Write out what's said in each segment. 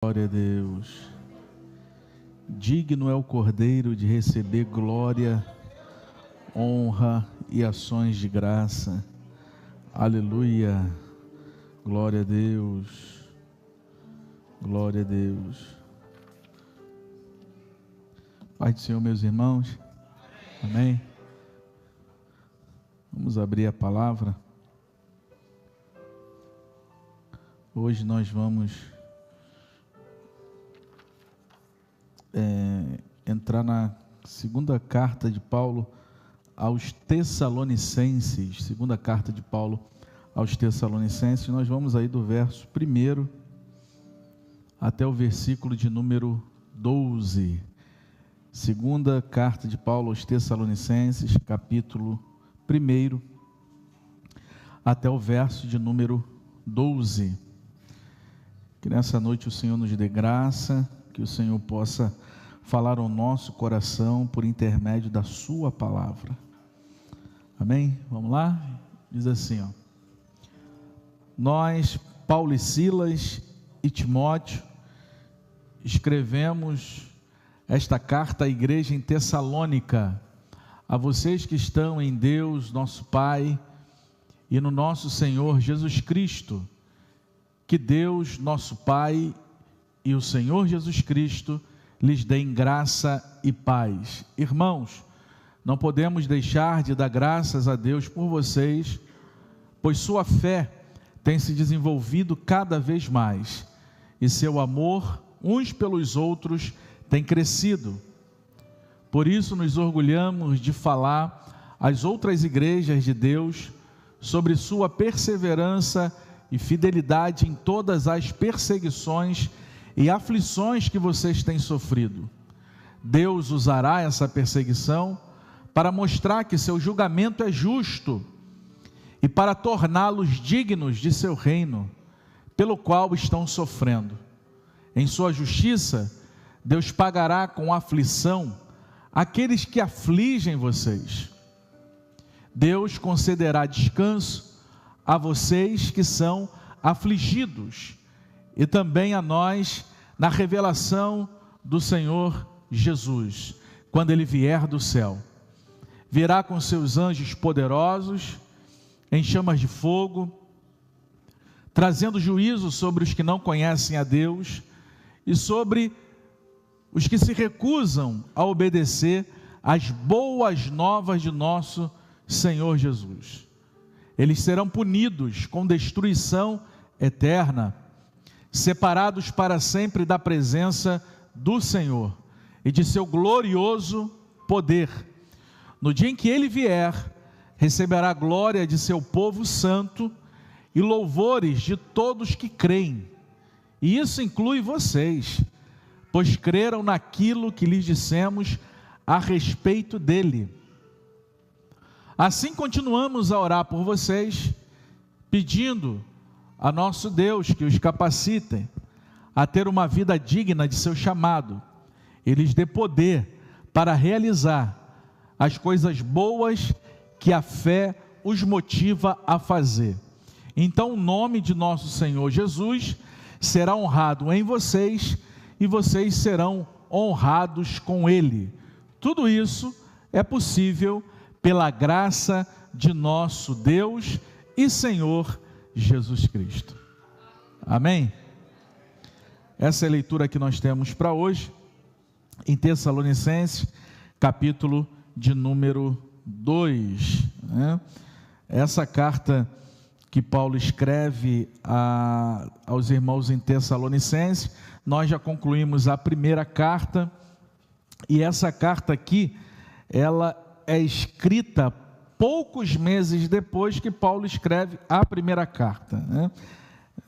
Glória a Deus. Digno é o Cordeiro de receber glória, honra e ações de graça. Aleluia. Glória a Deus. Glória a Deus. Pai do Senhor, meus irmãos. Amém. Vamos abrir a palavra. Hoje nós vamos entrar na segunda carta de Paulo aos Tessalonicenses. Segunda carta de Paulo aos Tessalonicenses. Nós vamos aí do verso 1 até o versículo de número 12. Segunda carta de Paulo aos Tessalonicenses, capítulo 1 até o verso de número 12. Que nessa noite o Senhor nos dê graça, que o Senhor possa falar ao nosso coração por intermédio da sua palavra. Amém? Vamos lá? Diz assim, Nós, Paulo e Silas e Timóteo, escrevemos esta carta à igreja em Tessalônica, a vocês que estão em Deus, nosso Pai, e no nosso Senhor Jesus Cristo. Que Deus, nosso Pai, e o Senhor Jesus Cristo lhes deem graça e paz. Irmãos, não podemos deixar de dar graças a Deus por vocês, pois sua fé tem se desenvolvido cada vez mais, e seu amor uns pelos outros tem crescido. Por isso nos orgulhamos de falar às outras igrejas de Deus sobre sua perseverança e fidelidade em todas as perseguições e aflições que vocês têm sofrido. Deus usará essa perseguição para mostrar que seu julgamento é justo e para torná-los dignos de seu reino, pelo qual estão sofrendo. Em sua justiça, Deus pagará com aflição aqueles que afligem vocês. Deus concederá descanso a vocês que são afligidos, e também a nós na revelação do Senhor Jesus, quando Ele vier do céu. Virá com seus anjos poderosos, em chamas de fogo, trazendo juízo sobre os que não conhecem a Deus, e sobre os que se recusam a obedecer às boas novas de nosso Senhor Jesus. Eles serão punidos com destruição eterna, separados para sempre da presença do Senhor e de seu glorioso poder. No dia em que Ele vier, receberá a glória de seu povo santo e louvores de todos que creem. E isso inclui vocês, pois creram naquilo que lhes dissemos a respeito dele. Assim continuamos a orar por vocês, pedindo a nosso Deus que os capacite a ter uma vida digna de seu chamado, e lhes dê poder para realizar as coisas boas que a fé os motiva a fazer. Então o nome de nosso Senhor Jesus será honrado em vocês, e vocês serão honrados com Ele. Tudo isso é possível pela graça de nosso Deus e Senhor Jesus Cristo. Amém? Essa é a leitura que nós temos para hoje, em Tessalonicenses, capítulo de número 2. Essa carta que Paulo escreve aos irmãos em Tessalonicenses, nós já concluímos a primeira carta, e essa carta aqui, ela é escrita poucos meses depois que Paulo escreve a primeira carta,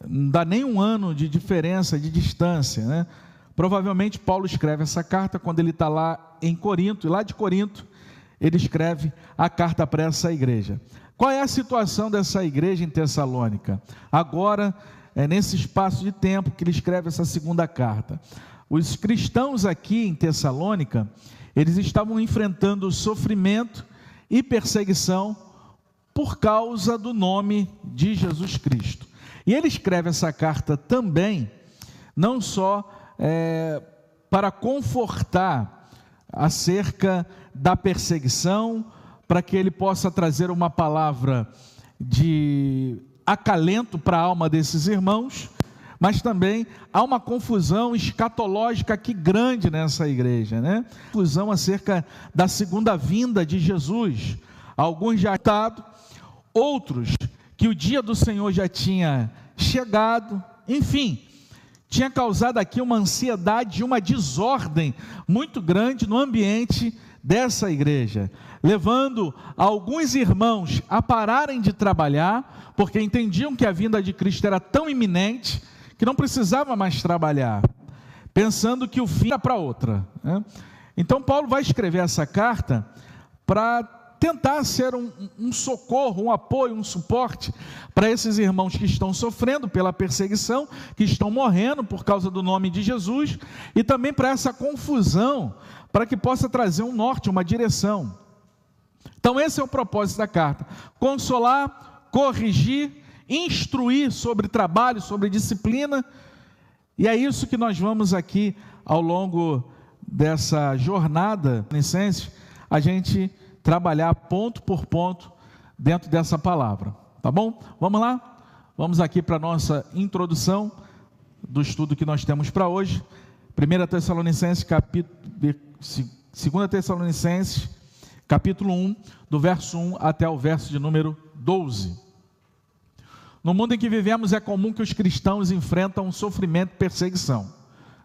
Não dá nem um ano de diferença, de distância, Provavelmente Paulo escreve essa carta quando ele está lá em Corinto, e lá de Corinto ele escreve a carta para essa igreja. Qual é a situação dessa igreja em Tessalônica? Agora, nesse espaço de tempo que ele escreve essa segunda carta. Os cristãos aqui em Tessalônica, eles estavam enfrentando sofrimento e perseguição por causa do nome de Jesus Cristo. E ele escreve essa carta também não só para confortar acerca da perseguição, para que ele possa trazer uma palavra de acalento para a alma desses irmãos, mas também há uma confusão escatológica aqui grande nessa igreja, né? Confusão acerca da segunda vinda de Jesus. Alguns já estado, outros que o dia do Senhor já tinha chegado, enfim, tinha causado aqui uma ansiedade, uma desordem muito grande no ambiente dessa igreja, levando alguns irmãos a pararem de trabalhar, porque entendiam que a vinda de Cristo era tão iminente, que não precisava mais trabalhar, pensando que o fim era para outra, né? Então Paulo vai escrever essa carta para tentar ser um socorro, um apoio, um suporte para esses irmãos que estão sofrendo pela perseguição, que estão morrendo por causa do nome de Jesus, e também para essa confusão, para que possa trazer um norte, uma direção. Então esse é o propósito da carta: consolar, corrigir, instruir sobre trabalho, sobre disciplina, e é isso que nós vamos aqui, ao longo dessa jornada, a gente trabalhar ponto por ponto dentro dessa palavra, tá bom? Vamos lá? Vamos aqui para a nossa introdução do estudo que nós temos para hoje. 2 Tessalonicenses, capítulo 1, do verso 1 até o verso de número 12. No mundo em que vivemos é comum que os cristãos enfrentam sofrimento e perseguição,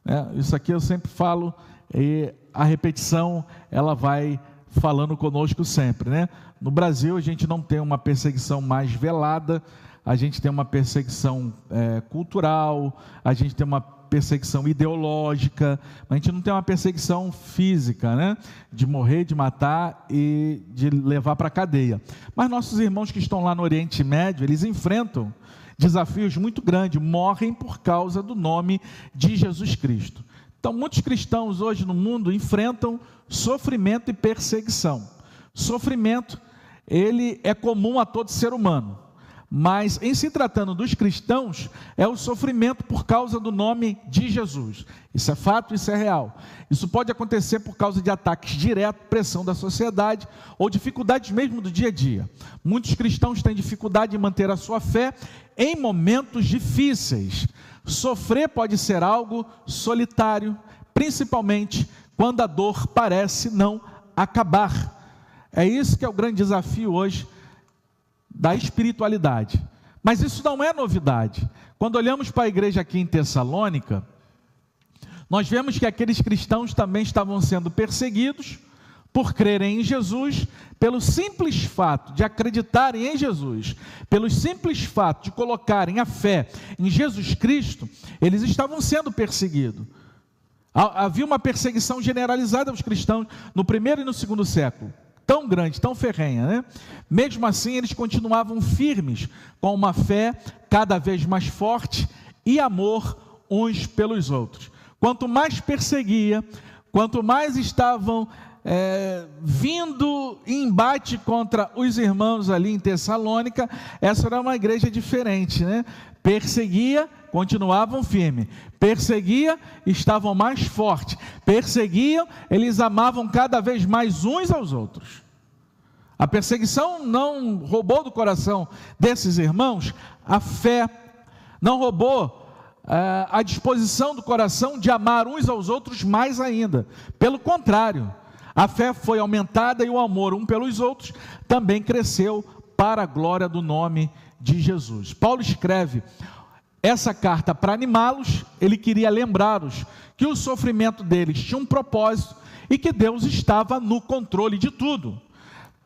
né? Isso aqui eu sempre falo, e a repetição ela vai falando conosco sempre, né? No Brasil a gente não tem uma perseguição mais velada, a gente tem uma perseguição cultural, a gente tem uma perseguição ideológica, a gente não tem uma perseguição física, né? De morrer, de matar e de levar para a cadeia. Mas nossos irmãos que estão lá no Oriente Médio, eles enfrentam desafios muito grandes, morrem por causa do nome de Jesus Cristo. Então muitos cristãos hoje no mundo enfrentam sofrimento e perseguição. Sofrimento, ele é comum a todo ser humano, mas em se tratando dos cristãos, é o sofrimento por causa do nome de Jesus. Isso é fato, isso é real. Isso pode acontecer por causa de ataques diretos, pressão da sociedade, ou dificuldades mesmo do dia a dia. Muitos cristãos têm dificuldade em manter a sua fé em momentos difíceis. Sofrer pode ser algo solitário, principalmente quando a dor parece não acabar. É isso que é o grande desafio hoje da espiritualidade. Mas isso não é novidade. Quando olhamos para a igreja aqui em Tessalônica, nós vemos que aqueles cristãos também estavam sendo perseguidos por crerem em Jesus, pelo simples fato de acreditarem em Jesus, pelo simples fato de colocarem a fé em Jesus Cristo, eles estavam sendo perseguidos. Havia uma perseguição generalizada aos cristãos no primeiro e no segundo século, tão grande, tão ferrenha, né? Mesmo assim, eles continuavam firmes, com uma fé cada vez mais forte e amor uns pelos outros. Quanto mais perseguia, quanto mais estavam vindo em embate contra os irmãos ali em Tessalônica, essa era uma igreja diferente, né? Perseguia, continuavam firmes. Perseguia, estavam mais fortes. Perseguiam, eles amavam cada vez mais uns aos outros. A perseguição não roubou do coração desses irmãos a fé, não roubou a disposição do coração de amar uns aos outros mais ainda. Pelo contrário, a fé foi aumentada e o amor um pelos outros também cresceu para a glória do nome de Jesus. Paulo escreve essa carta para animá-los, ele queria lembrá-los que o sofrimento deles tinha um propósito e que Deus estava no controle de tudo.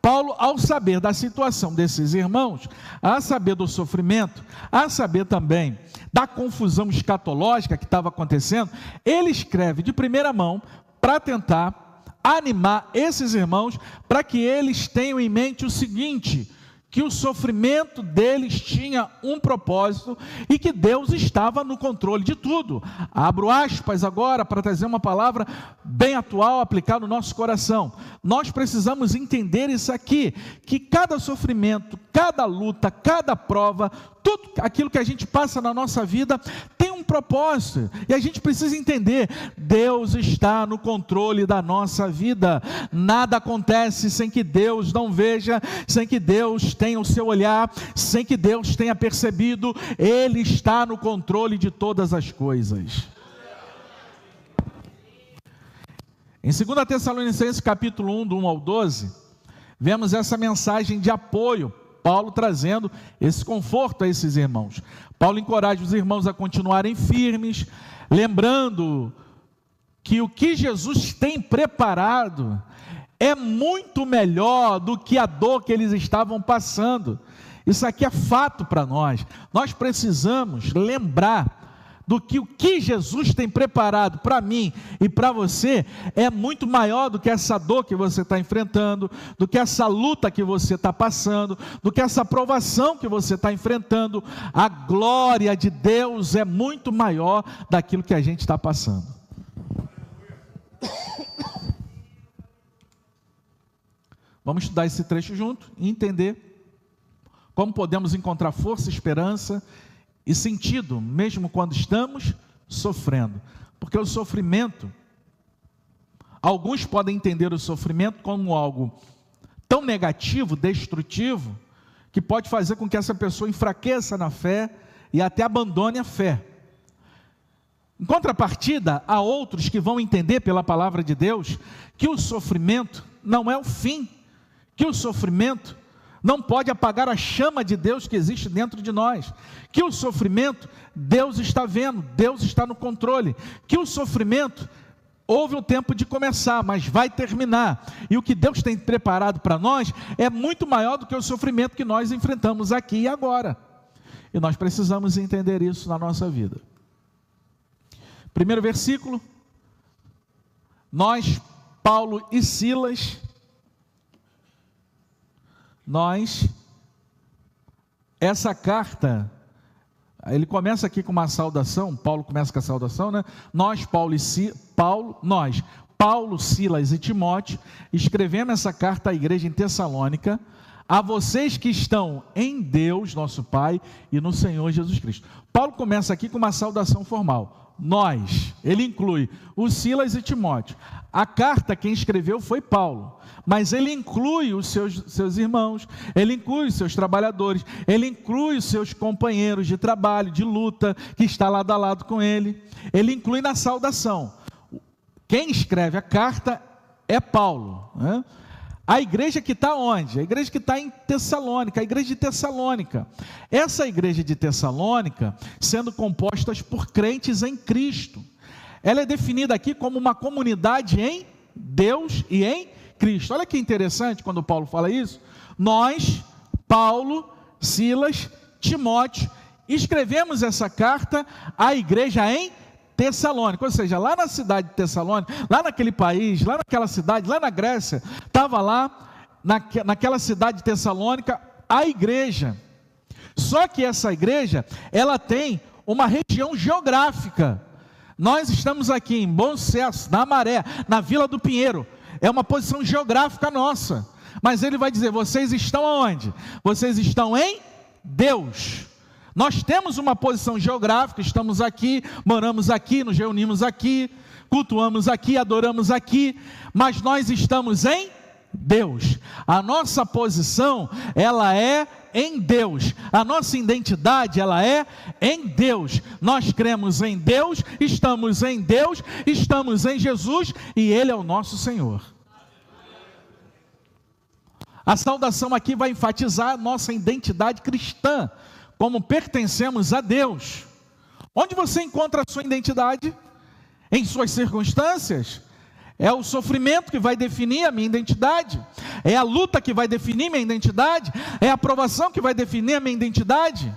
Paulo, ao saber da situação desses irmãos, a saber do sofrimento, a saber também da confusão escatológica que estava acontecendo, ele escreve de primeira mão para tentar animar esses irmãos, para que eles tenham em mente o seguinte: que o sofrimento deles tinha um propósito e que Deus estava no controle de tudo. Abro aspas agora para trazer uma palavra bem atual, aplicada no nosso coração. Nós precisamos entender isso aqui, que cada sofrimento, cada luta, cada prova, tudo aquilo que a gente passa na nossa vida tem um um propósito, e a gente precisa entender, Deus está no controle da nossa vida, nada acontece sem que Deus não veja, sem que Deus tenha o seu olhar, sem que Deus tenha percebido, Ele está no controle de todas as coisas. Em 2 Tessalonicenses capítulo 1, do 1 ao 12, vemos essa mensagem de apoio, Paulo trazendo esse conforto a esses irmãos. Paulo encoraja os irmãos a continuarem firmes, lembrando que o que Jesus tem preparado é muito melhor do que a dor que eles estavam passando. Isso aqui é fato para nós. Nós precisamos lembrar do que o que Jesus tem preparado para mim e para você é muito maior do que essa dor que você está enfrentando, do que essa luta que você está passando, do que essa provação que você está enfrentando. A glória de Deus é muito maior daquilo que a gente está passando. Vamos estudar esse trecho junto e entender como podemos encontrar força, esperança e sentido, mesmo quando estamos sofrendo. Porque o sofrimento, alguns podem entender o sofrimento como algo tão negativo, destrutivo, que pode fazer com que essa pessoa enfraqueça na fé e até abandone a fé. Em contrapartida, há outros que vão entender pela palavra de Deus que o sofrimento não é o fim, que o sofrimento não pode apagar a chama de Deus que existe dentro de nós, que o sofrimento, Deus está vendo, Deus está no controle, que o sofrimento, houve um tempo de começar, mas vai terminar, e o que Deus tem preparado para nós, é muito maior do que o sofrimento que nós enfrentamos aqui e agora, e nós precisamos entender isso na nossa vida. Primeiro versículo, nós, Paulo e Silas, essa carta, ele começa aqui com uma saudação, Paulo começa com a saudação, né? Paulo, Silas e Timóteo, escrevemos essa carta à igreja em Tessalônica, a vocês que estão em Deus, nosso Pai, e no Senhor Jesus Cristo. Paulo começa aqui com uma saudação formal, ele inclui o Silas e Timóteo. A carta quem escreveu foi Paulo, mas ele inclui os seus irmãos, ele inclui os seus trabalhadores, ele inclui os seus companheiros de trabalho, de luta, que está lado a lado com ele inclui na saudação. Quem escreve a carta é Paulo, né? A igreja que está onde? A igreja que está em Tessalônica, a igreja de Tessalônica. Essa igreja de Tessalônica, sendo composta por crentes em Cristo, ela é definida aqui como uma comunidade em Deus e em Cristo. Olha que interessante quando Paulo fala isso. Nós, Paulo, Silas, Timóteo, escrevemos essa carta à igreja em Tessalônica, ou seja, lá na cidade de Tessalônica, lá naquele país, lá naquela cidade, lá na Grécia, estava lá, naquela cidade de Tessalônica, a igreja. Só que essa igreja, ela tem uma região geográfica. Nós estamos aqui em Bom Sucesso, na Maré, na Vila do Pinheiro, é uma posição geográfica nossa, mas ele vai dizer, vocês estão aonde? Vocês estão em Deus. Nós temos uma posição geográfica, estamos aqui, moramos aqui, nos reunimos aqui, cultuamos aqui, adoramos aqui, mas nós estamos em Deus. A nossa posição, ela é em Deus. A nossa identidade, ela é em Deus. Nós cremos em Deus, estamos em Jesus e Ele é o nosso Senhor. A saudação aqui vai enfatizar a nossa identidade cristã, como pertencemos a Deus. Onde você encontra a sua identidade? Em suas circunstâncias? É o sofrimento que vai definir a minha identidade? É a luta que vai definir minha identidade? É a provação que vai definir a minha identidade?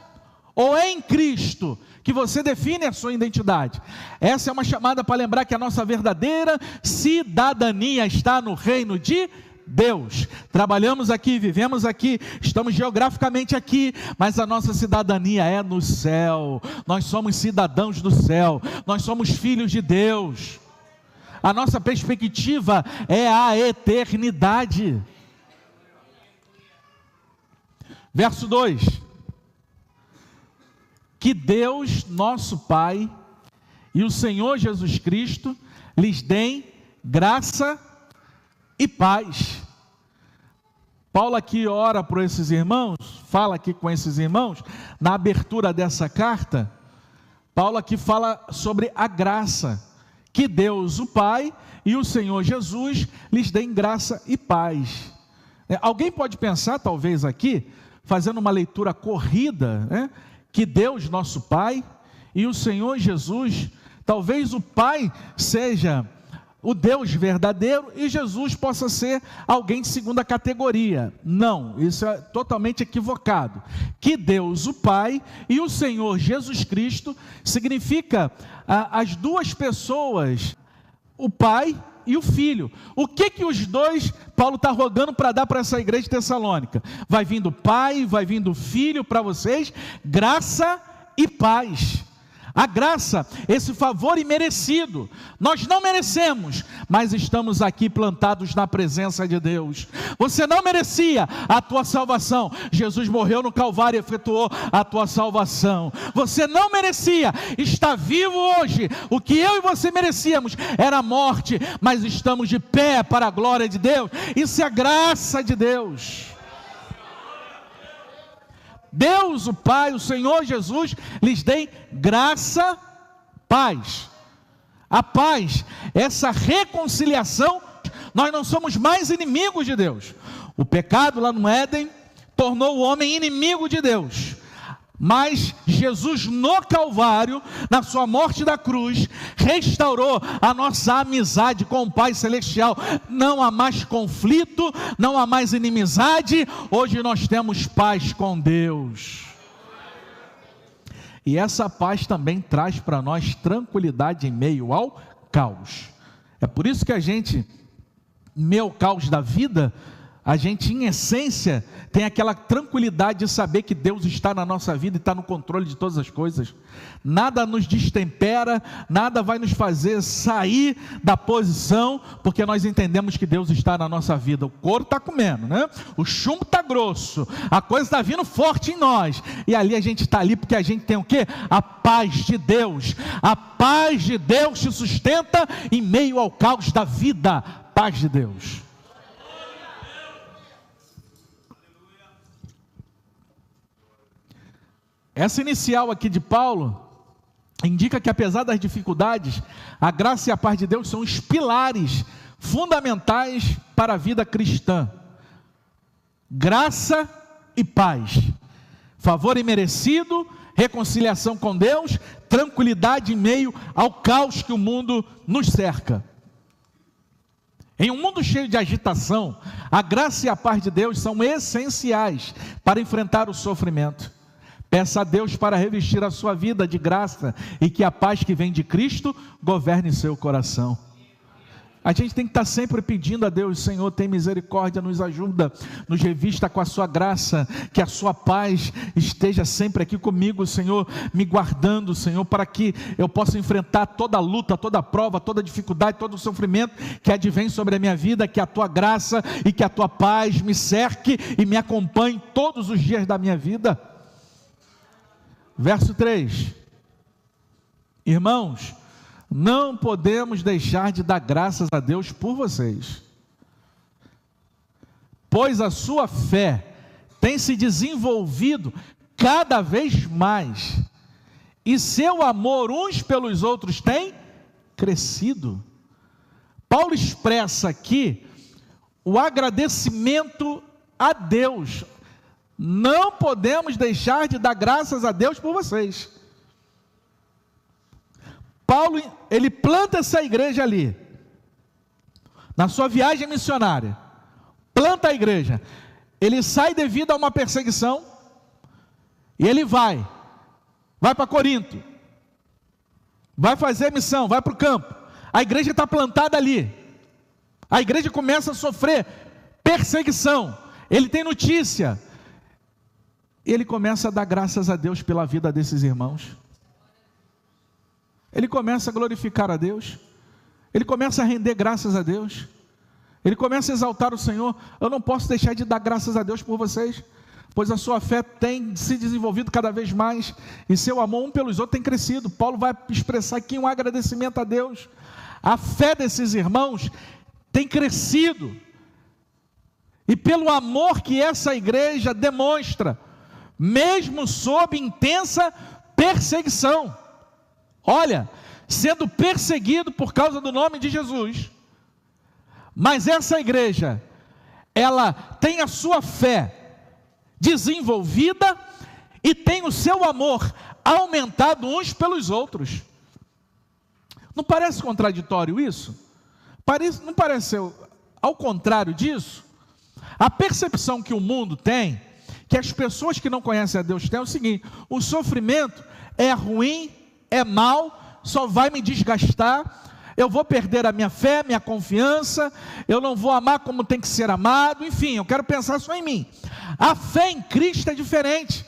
Ou é em Cristo que você define a sua identidade? Essa é uma chamada para lembrar que a nossa verdadeira cidadania está no reino de Deus. Trabalhamos aqui, vivemos aqui, estamos geograficamente aqui, mas a nossa cidadania é no céu. Nós somos cidadãos do céu, nós somos filhos de Deus. A nossa perspectiva é a eternidade. Verso 2: que Deus, nosso Pai, e o Senhor Jesus Cristo lhes deem graça e paz. Paulo aqui ora por esses irmãos, fala aqui com esses irmãos, na abertura dessa carta, Paulo aqui fala sobre a graça, que Deus, o Pai, e o Senhor Jesus lhes deem graça e paz. Alguém pode pensar, talvez aqui, fazendo uma leitura corrida, né, que Deus, nosso Pai, e o Senhor Jesus, talvez o Pai seja o Deus verdadeiro e Jesus possa ser alguém de segunda categoria. Não, isso é totalmente equivocado. Que Deus, o Pai, e o Senhor Jesus Cristo significa as duas pessoas, o Pai e o Filho. O que os dois, Paulo está rogando para dar para essa igreja de Tessalônica? Vai vindo o Pai, vai vindo o Filho para vocês, graça e paz. A graça, esse favor imerecido, nós não merecemos, mas estamos aqui plantados na presença de Deus. Você não merecia a tua salvação, Jesus morreu no Calvário e efetuou a tua salvação. Você não merecia, está vivo hoje. O que eu e você merecíamos era a morte, mas estamos de pé para a glória de Deus. Isso é a graça de Deus. Deus, o Pai, o Senhor Jesus, lhes deem graça, paz. A paz, essa reconciliação, nós não somos mais inimigos de Deus. O pecado lá no Éden tornou o homem inimigo de Deus. Mas Jesus no Calvário, na sua morte da cruz, restaurou a nossa amizade com o Pai Celestial. Não há mais conflito, não há mais inimizade. Hoje nós temos paz com Deus. E essa paz também traz para nós tranquilidade em meio ao caos. É por isso que a gente, em meio ao caos da vida, a gente em essência tem aquela tranquilidade de saber que Deus está na nossa vida e está no controle de todas as coisas. Nada nos destempera, nada vai nos fazer sair da posição, porque nós entendemos que Deus está na nossa vida. O couro está comendo, né? O chumbo está grosso, a coisa está vindo forte em nós, e ali a gente está ali porque a gente tem o quê? A paz de Deus. A paz de Deus te sustenta em meio ao caos da vida. Paz de Deus. Essa inicial aqui de Paulo indica que, apesar das dificuldades, a graça e a paz de Deus são os pilares fundamentais para a vida cristã. Graça e paz, favor imerecido, reconciliação com Deus, tranquilidade em meio ao caos que o mundo nos cerca. Em um mundo cheio de agitação, a graça e a paz de Deus são essenciais para enfrentar o sofrimento. Peça a Deus para revestir a sua vida de graça e que a paz que vem de Cristo governe seu coração. A gente tem que estar sempre pedindo a Deus: Senhor, tem misericórdia, nos ajuda, nos revista com a sua graça, que a sua paz esteja sempre aqui comigo, Senhor, me guardando, Senhor, para que eu possa enfrentar toda luta, toda prova, toda dificuldade, todo sofrimento que advém sobre a minha vida, que a tua graça e que a tua paz me cerque e me acompanhe todos os dias da minha vida. Verso 3, irmãos, não podemos deixar de dar graças a Deus por vocês, pois a sua fé tem se desenvolvido cada vez mais, e seu amor uns pelos outros tem crescido. Paulo expressa aqui o agradecimento a Deus. Não podemos deixar de dar graças a Deus por vocês. Paulo, ele planta essa igreja ali, na sua viagem missionária, planta a igreja, ele sai devido a uma perseguição, e ele vai para Corinto, vai fazer missão, vai para o campo, a igreja está plantada ali, a igreja começa a sofrer perseguição, ele tem notícia, ele começa a dar graças a Deus pela vida desses irmãos, ele começa a glorificar a Deus, ele começa a render graças a Deus, ele começa a exaltar o Senhor. Eu não posso deixar de dar graças a Deus por vocês, pois a sua fé tem se desenvolvido cada vez mais, e seu amor um pelos outros tem crescido. Paulo vai expressar aqui um agradecimento a Deus. A fé desses irmãos tem crescido, e pelo amor que essa igreja demonstra, mesmo sob intensa perseguição, olha, sendo perseguido por causa do nome de Jesus, mas essa igreja, ela tem a sua fé desenvolvida e tem o seu amor aumentado uns pelos outros. Não parece contraditório isso? Não parece, ao contrário disso? A percepção que o mundo tem, que as pessoas que não conhecem a Deus têm, é o seguinte: o sofrimento é ruim, é mau, só vai me desgastar, eu vou perder a minha fé, minha confiança, eu não vou amar como tem que ser amado, enfim, eu quero pensar só em mim. A fé em Cristo é diferente.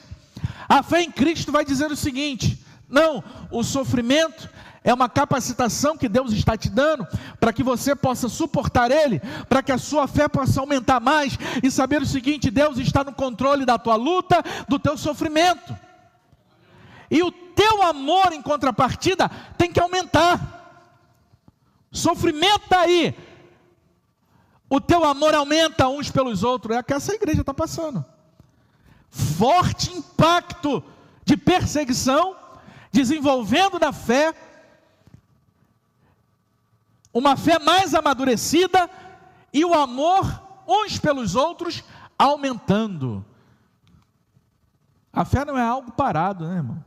A fé em Cristo vai dizer o seguinte: não, o sofrimento é uma capacitação que Deus está te dando, para que você possa suportar ele, para que a sua fé possa aumentar mais, e saber o seguinte: Deus está no controle da tua luta, do teu sofrimento, e o teu amor em contrapartida tem que aumentar. Sofrimento está aí, o teu amor aumenta uns pelos outros. É o que essa igreja está passando. Forte impacto de perseguição, desenvolvendo na fé, uma fé mais amadurecida, e o amor uns pelos outros aumentando. A fé não é algo parado, né, irmão?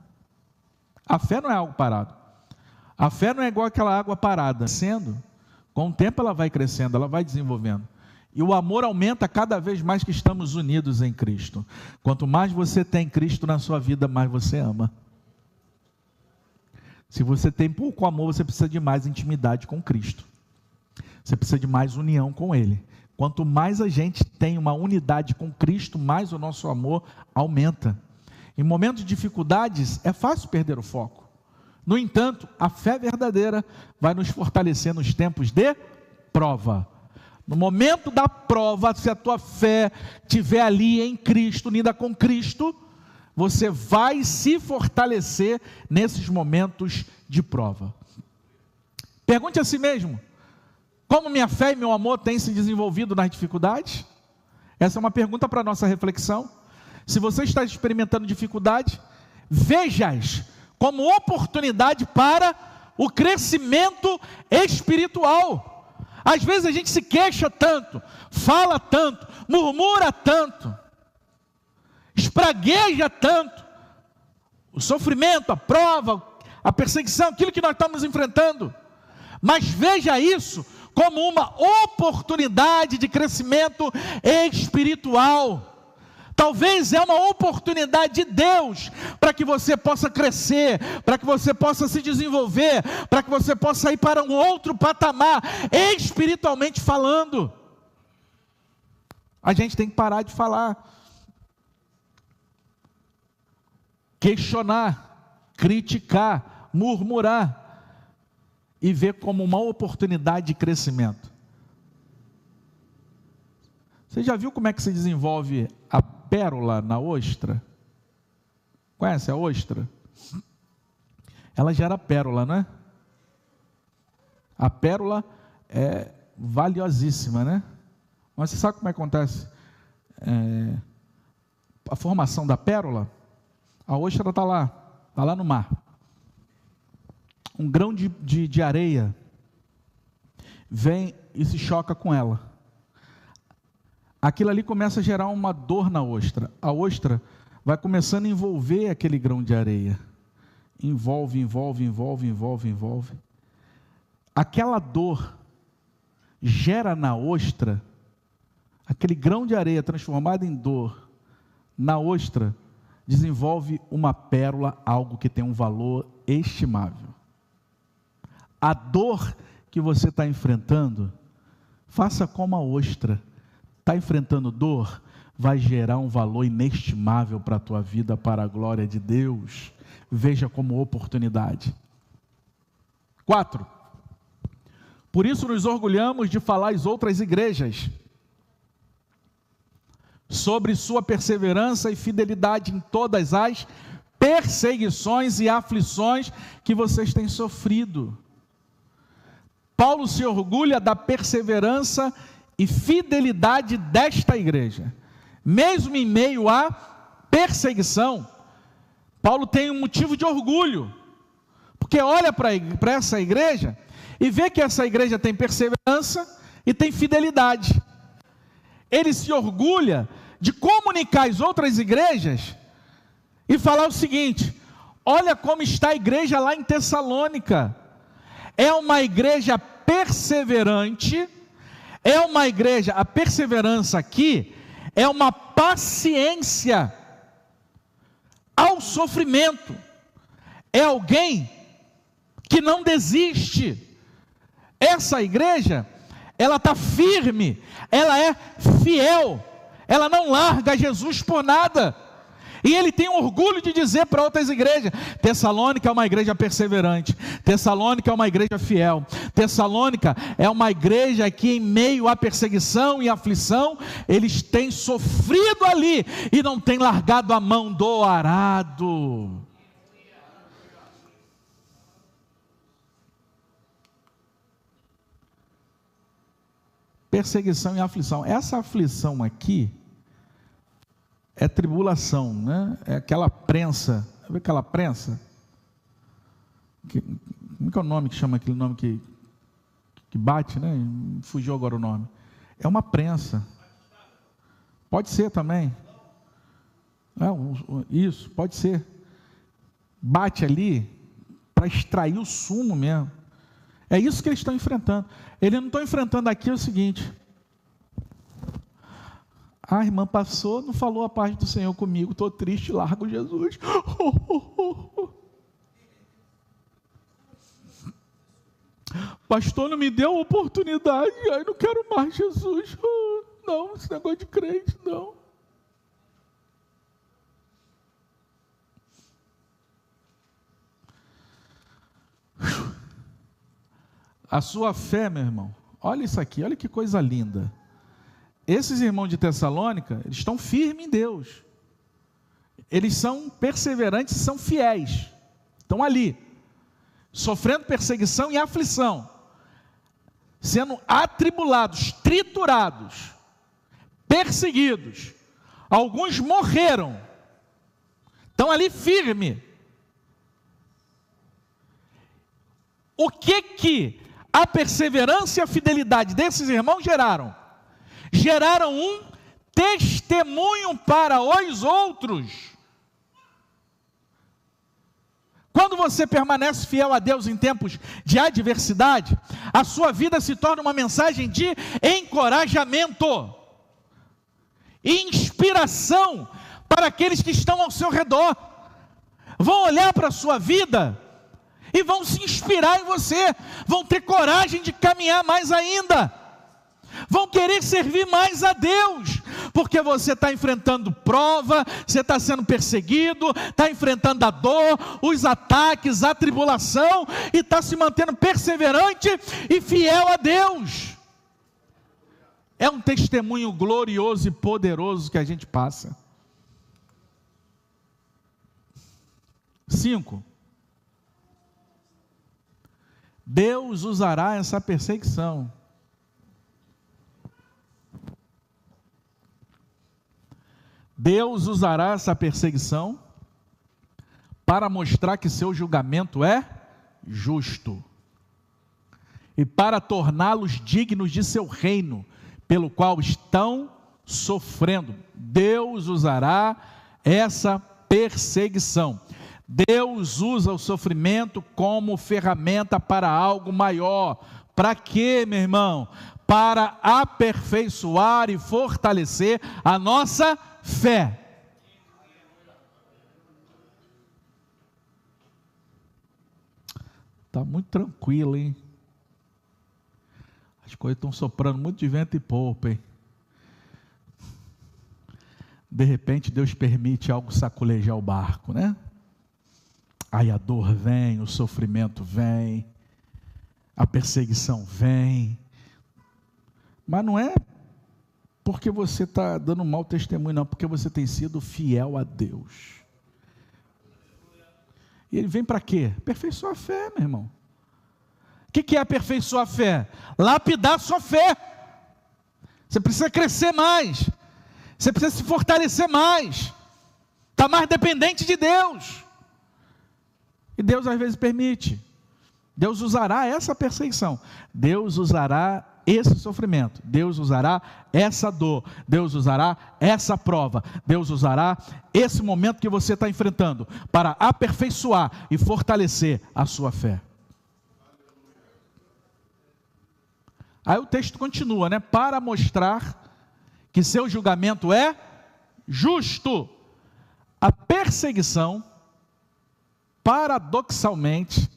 A fé não é algo parado. A fé não é igual aquela água parada, com o tempo ela vai crescendo, ela vai desenvolvendo, e o amor aumenta cada vez mais que estamos unidos em Cristo. Quanto mais você tem Cristo na sua vida, mais você ama. Se você tem pouco amor, você precisa de mais intimidade com Cristo, você precisa de mais união com Ele. Quanto mais a gente tem uma unidade com Cristo, mais o nosso amor aumenta. Em momentos de dificuldades, é fácil perder o foco. No entanto, a fé verdadeira vai nos fortalecer nos tempos de prova. No momento da prova, se a tua fé estiver ali em Cristo, unida com Cristo, você vai se fortalecer nesses momentos de prova. Pergunte a si mesmo: como minha fé e meu amor têm se desenvolvido nas dificuldades? Essa é uma pergunta para a nossa reflexão. Se você está experimentando dificuldade, veja-as como oportunidade para o crescimento espiritual. Às vezes a gente se queixa tanto, fala tanto, murmura tanto, espragueja tanto, o sofrimento, a prova, a perseguição, aquilo que nós estamos enfrentando, mas veja isso como uma oportunidade de crescimento espiritual. Talvez é uma oportunidade de Deus para que você possa crescer, para que você possa se desenvolver, para que você possa ir para um outro patamar, espiritualmente falando. A gente tem que parar de falar, questionar, criticar, murmurar, e ver como uma oportunidade de crescimento. Você já viu como é que se desenvolve a pérola na ostra? Conhece a ostra? Ela gera pérola, não é? A pérola é valiosíssima, né? Mas você sabe como é que acontece a formação da pérola? A ostra está lá no mar. Um grão de areia vem e se choca com ela. Aquilo ali começa a gerar uma dor na ostra. A ostra vai começando a envolver aquele grão de areia. Envolve. Aquela dor gera na ostra, aquele grão de areia transformado em dor, na ostra, desenvolve uma pérola, algo que tem um valor estimável. A dor que você está enfrentando, faça como a ostra. Está enfrentando dor, vai gerar um valor inestimável para a tua vida, para a glória de Deus. Veja como oportunidade. 4. Por isso nos orgulhamos de falar às outras igrejas sobre sua perseverança e fidelidade em todas as perseguições e aflições que vocês têm sofrido. Paulo se orgulha da perseverança e fidelidade desta igreja. Mesmo em meio à perseguição, Paulo tem um motivo de orgulho, porque olha para essa igreja e vê que essa igreja tem perseverança e tem fidelidade. Ele se orgulha de comunicar às outras igrejas e falar o seguinte: olha como está a igreja lá em Tessalônica. É uma igreja perseverante, é uma igreja, a perseverança aqui é uma paciência ao sofrimento, é alguém que não desiste. Essa igreja, ela está firme, ela é fiel, ela não larga Jesus por nada. E ele tem orgulho de dizer para outras igrejas: Tessalônica é uma igreja perseverante, Tessalônica é uma igreja fiel, Tessalônica é uma igreja que em meio à perseguição e aflição, eles têm sofrido ali e não têm largado a mão do arado. Perseguição e aflição. Essa aflição aqui é tribulação, né? É aquela prensa. Sabe aquela prensa? Como é que é o nome que chama aquele nome que bate, né? Fugiu agora o nome. É uma prensa. Pode ser também. Isso, pode ser. Bate ali para extrair o sumo mesmo. É isso que eles estão enfrentando. Eles não estão enfrentando aqui o seguinte: a irmã passou, não falou a paz do Senhor comigo, estou triste, largo Jesus. Pastor não me deu a oportunidade, ai, não quero mais Jesus. Não, esse negócio de crente, não. A sua fé, meu irmão, olha isso aqui, olha que coisa linda. Esses irmãos de Tessalônica, eles estão firmes em Deus. Eles são perseverantes e são fiéis. Estão ali, sofrendo perseguição e aflição, sendo atribulados, triturados, perseguidos. Alguns morreram. Estão ali firmes. O que a perseverança e a fidelidade desses irmãos geraram? Geraram um testemunho para os outros. Quando você permanece fiel a Deus em tempos de adversidade, a sua vida se torna uma mensagem de encorajamento, inspiração para aqueles que estão ao seu redor. Vão olhar para a sua vida e vão se inspirar em você, vão ter coragem de caminhar mais ainda, vão querer servir mais a Deus, porque você está enfrentando prova, você está sendo perseguido, está enfrentando a dor, os ataques, a tribulação, e está se mantendo perseverante e fiel a Deus. É um testemunho glorioso e poderoso que a gente passa. 5. Deus usará essa perseguição. Deus usará essa perseguição para mostrar que seu julgamento é justo e para torná-los dignos de seu reino, pelo qual estão sofrendo. Deus usará essa perseguição. Deus usa o sofrimento como ferramenta para algo maior. Para quê, meu irmão? Para aperfeiçoar e fortalecer a nossa fé. Está muito tranquilo, hein? As coisas estão soprando muito de vento e popa, hein? De repente Deus permite algo saculejar o barco, né? Aí a dor vem, o sofrimento vem, a perseguição vem, mas não é porque você está dando mau testemunho, não, porque você tem sido fiel a Deus. E ele vem para quê? Aperfeiçoar a fé, meu irmão. O que é aperfeiçoar a fé? Lapidar a sua fé. Você precisa crescer mais. Você precisa se fortalecer mais. Está mais dependente de Deus. E Deus às vezes permite. Deus usará essa perseguição. Deus usará esse sofrimento. Deus usará essa dor. Deus usará essa prova. Deus usará esse momento que você está enfrentando para aperfeiçoar e fortalecer a sua fé. Aí o texto continua, né? Para mostrar que seu julgamento é justo. A perseguição, paradoxalmente,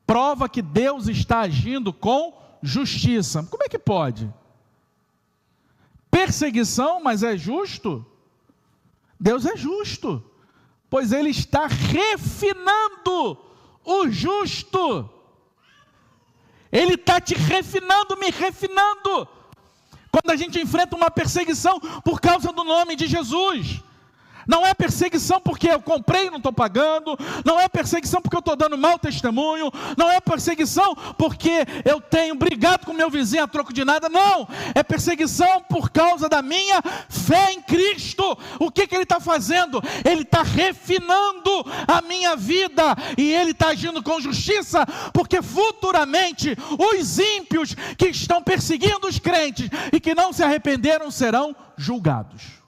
prova que Deus está agindo com justiça. Como é que pode? Perseguição, mas é justo? Deus é justo, pois Ele está refinando o justo. Ele está te refinando, me refinando. Quando a gente enfrenta uma perseguição por causa do nome de Jesus, não é perseguição porque eu comprei e não estou pagando, não é perseguição porque eu estou dando mau testemunho, não é perseguição porque eu tenho brigado com meu vizinho a troco de nada, não, é perseguição por causa da minha fé em Cristo. O que Ele está fazendo? Ele está refinando a minha vida, e Ele está agindo com justiça, porque futuramente os ímpios que estão perseguindo os crentes e que não se arrependeram serão julgados.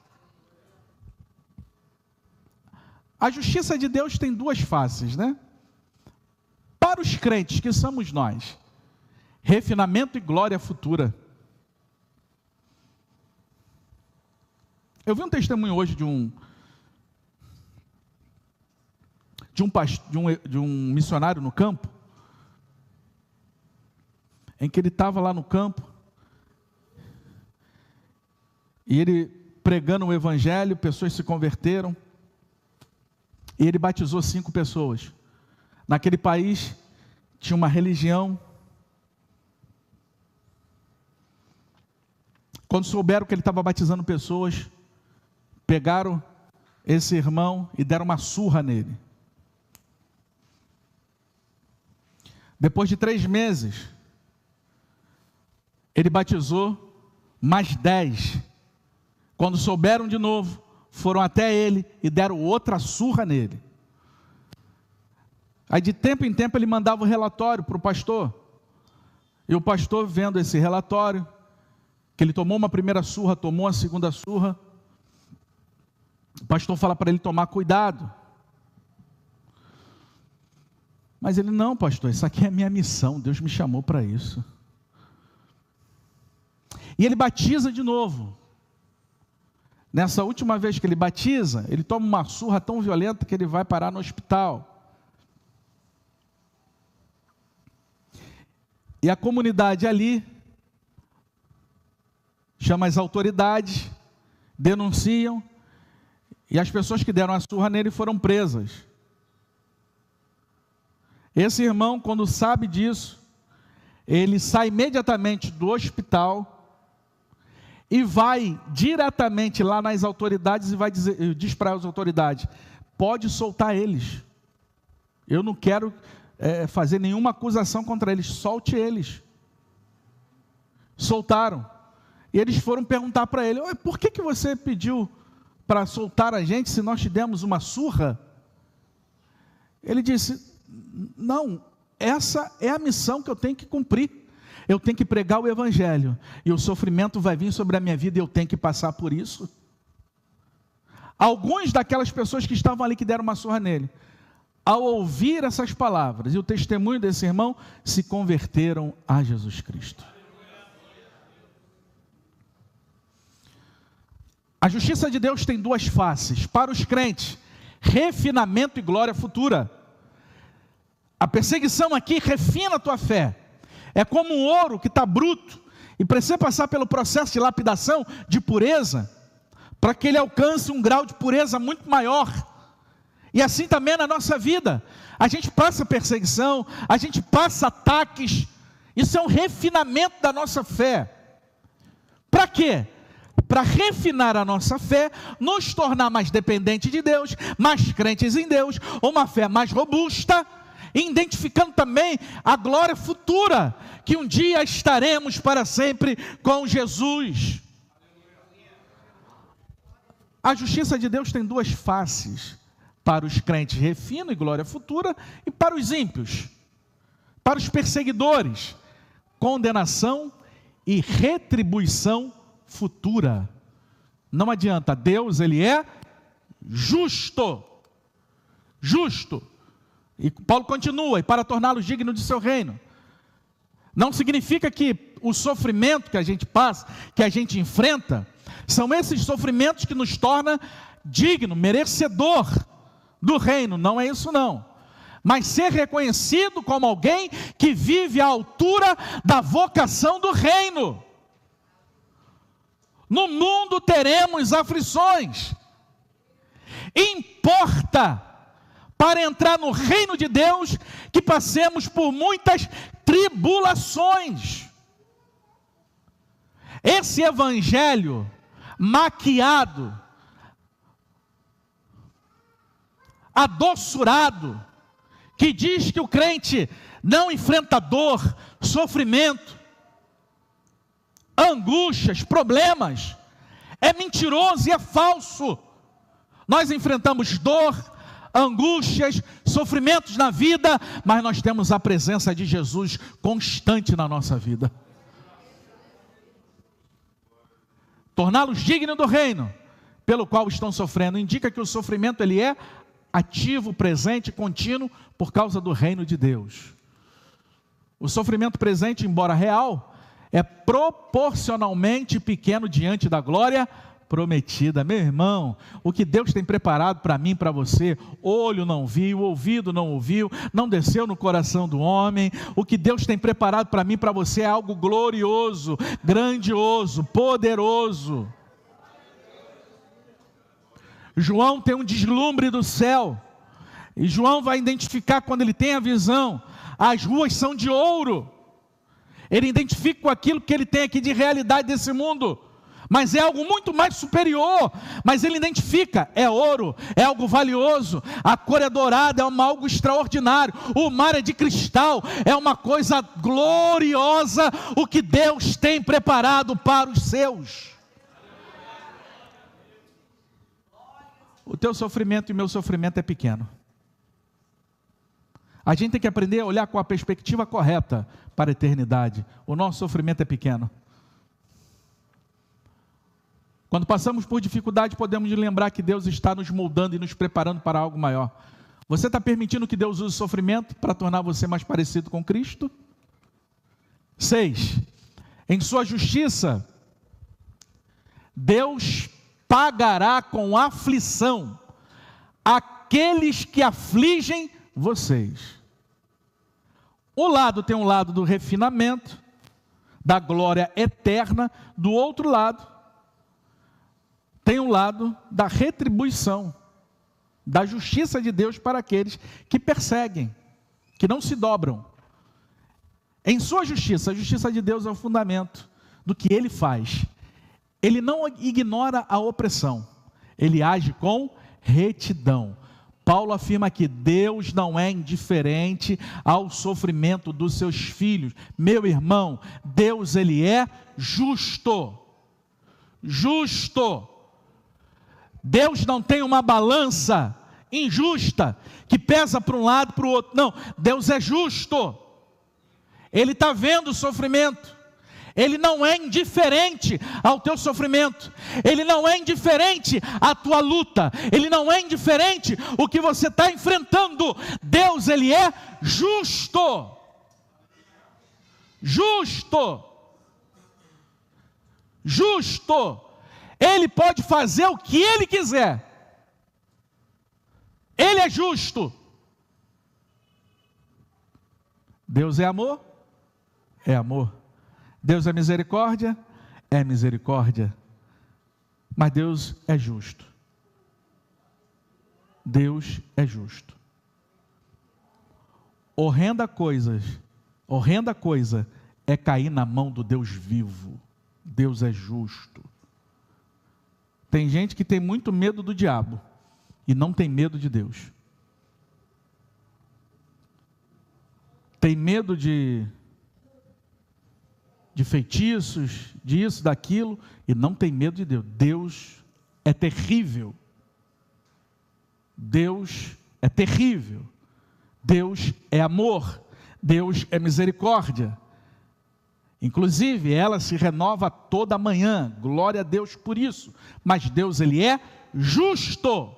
A justiça de Deus tem duas faces, né? Para os crentes, que somos nós, refinamento e glória futura. Eu vi um testemunho hoje de um missionário no campo, em que ele estava lá no campo, e ele pregando o evangelho, pessoas se converteram, e ele batizou 5 pessoas. Naquele país tinha uma religião. Quando souberam que ele estava batizando pessoas, pegaram esse irmão e deram uma surra nele. Depois de 3 meses, ele batizou mais 10. Quando souberam de novo, foram até ele e deram outra surra nele. Aí de tempo em tempo ele mandava um relatório para o pastor. E o pastor, vendo esse relatório, que ele tomou uma primeira surra, tomou a segunda surra, o pastor fala para ele tomar cuidado. Mas ele: não, pastor, isso aqui é a minha missão, Deus me chamou para isso. E ele batiza de novo. Nessa última vez que ele batiza, ele toma uma surra tão violenta que ele vai parar no hospital. E a comunidade ali chama as autoridades, denunciam, e as pessoas que deram a surra nele foram presas. Esse irmão, quando sabe disso, ele sai imediatamente do hospital e vai diretamente lá nas autoridades e diz para as autoridades: pode soltar eles, eu não quero fazer nenhuma acusação contra eles, solte eles. Soltaram, e eles foram perguntar para ele: por que você pediu para soltar a gente se nós te demos uma surra? Ele disse: não, essa é a missão que eu tenho que cumprir. Eu tenho que pregar o evangelho, e o sofrimento vai vir sobre a minha vida, e eu tenho que passar por isso. Alguns daquelas pessoas que estavam ali, que deram uma surra nele, ao ouvir essas palavras e o testemunho desse irmão, se converteram a Jesus Cristo. A justiça de Deus tem duas faces. Para os crentes, refinamento e glória futura. A perseguição aqui refina a tua fé. É como um ouro que está bruto e precisa passar pelo processo de lapidação, de pureza, para que ele alcance um grau de pureza muito maior. E assim também na nossa vida, a gente passa perseguição, a gente passa ataques. Isso é um refinamento da nossa fé. Para quê? para refinar a nossa fé, nos tornar mais dependentes de Deus, mais crentes em Deus, uma fé mais robusta, identificando também a glória futura, que um dia estaremos para sempre com Jesus. A justiça de Deus tem duas faces: para os crentes, refino e glória futura, e para os ímpios, para os perseguidores, condenação e retribuição futura. Não adianta, Deus, Ele é justo, justo. E Paulo continua: e para torná-los dignos de seu reino. Não significa que o sofrimento que a gente passa, que a gente enfrenta, são esses sofrimentos que nos tornam digno, merecedor do reino. Não é isso não. Mas ser reconhecido como alguém que vive à altura da vocação do reino. No mundo teremos aflições. Importa, para entrar no reino de Deus, que passemos por muitas tribulações. Esse evangelho maquiado, adocurado, que diz que o crente não enfrenta dor, sofrimento, angústias, problemas, é mentiroso e é falso. Nós enfrentamos dor, angústias, sofrimentos na vida, mas nós temos a presença de Jesus constante na nossa vida. Torná-los dignos do reino pelo qual estão sofrendo, indica que o sofrimento ele é ativo, presente, contínuo, por causa do reino de Deus. O sofrimento presente, embora real, é proporcionalmente pequeno diante da glória prometida. Meu irmão, o que Deus tem preparado para mim e para você, olho não viu, ouvido não ouviu, não desceu no coração do homem. O que Deus tem preparado para mim e para você é algo glorioso, grandioso, poderoso. João tem um deslumbre do céu, e João vai identificar, quando ele tem a visão, as ruas são de ouro. Ele identifica com aquilo que ele tem aqui de realidade desse mundo, mas é algo muito mais superior. Mas ele identifica, é ouro, é algo valioso, a cor é dourada, é algo extraordinário, o mar é de cristal, é uma coisa gloriosa, o que Deus tem preparado para os seus. O teu sofrimento e o meu sofrimento é pequeno. A gente tem que aprender a olhar com a perspectiva correta para a eternidade. O nosso sofrimento é pequeno. Quando passamos por dificuldade, podemos lembrar que Deus está nos moldando e nos preparando para algo maior. Você está permitindo que Deus use o sofrimento para tornar você mais parecido com Cristo? 6. Em sua justiça, Deus pagará com aflição aqueles que afligem vocês. Um lado tem um lado do refinamento, da glória eterna, do outro lado tem um lado da retribuição, da justiça de Deus para aqueles que perseguem, que não se dobram. Em sua justiça, a justiça de Deus é o fundamento do que Ele faz. Ele não ignora a opressão, Ele age com retidão. Paulo afirma que Deus não é indiferente ao sofrimento dos seus filhos. Meu irmão, Deus ele é justo. Justo. Deus não tem uma balança injusta que pesa para um lado e para o outro. Não, Deus é justo. Ele está vendo o sofrimento. Ele não é indiferente ao teu sofrimento. Ele não é indiferente à tua luta. Ele não é indiferente o que você está enfrentando. Deus, Ele é justo. Justo. Justo. Ele pode fazer o que Ele quiser. Ele é justo. Deus é amor? É amor. Deus é misericórdia? É misericórdia. Mas Deus é justo. Deus é justo. Horrenda coisa é cair na mão do Deus vivo. Deus é justo. Tem gente que tem muito medo do diabo e não tem medo de Deus. Tem medo de feitiços, disso, daquilo, e não tem medo de Deus. Deus é terrível. Deus é terrível. Deus é amor. Deus é misericórdia. Inclusive, ela se renova toda manhã. Glória a Deus por isso. Mas Deus, Ele é justo.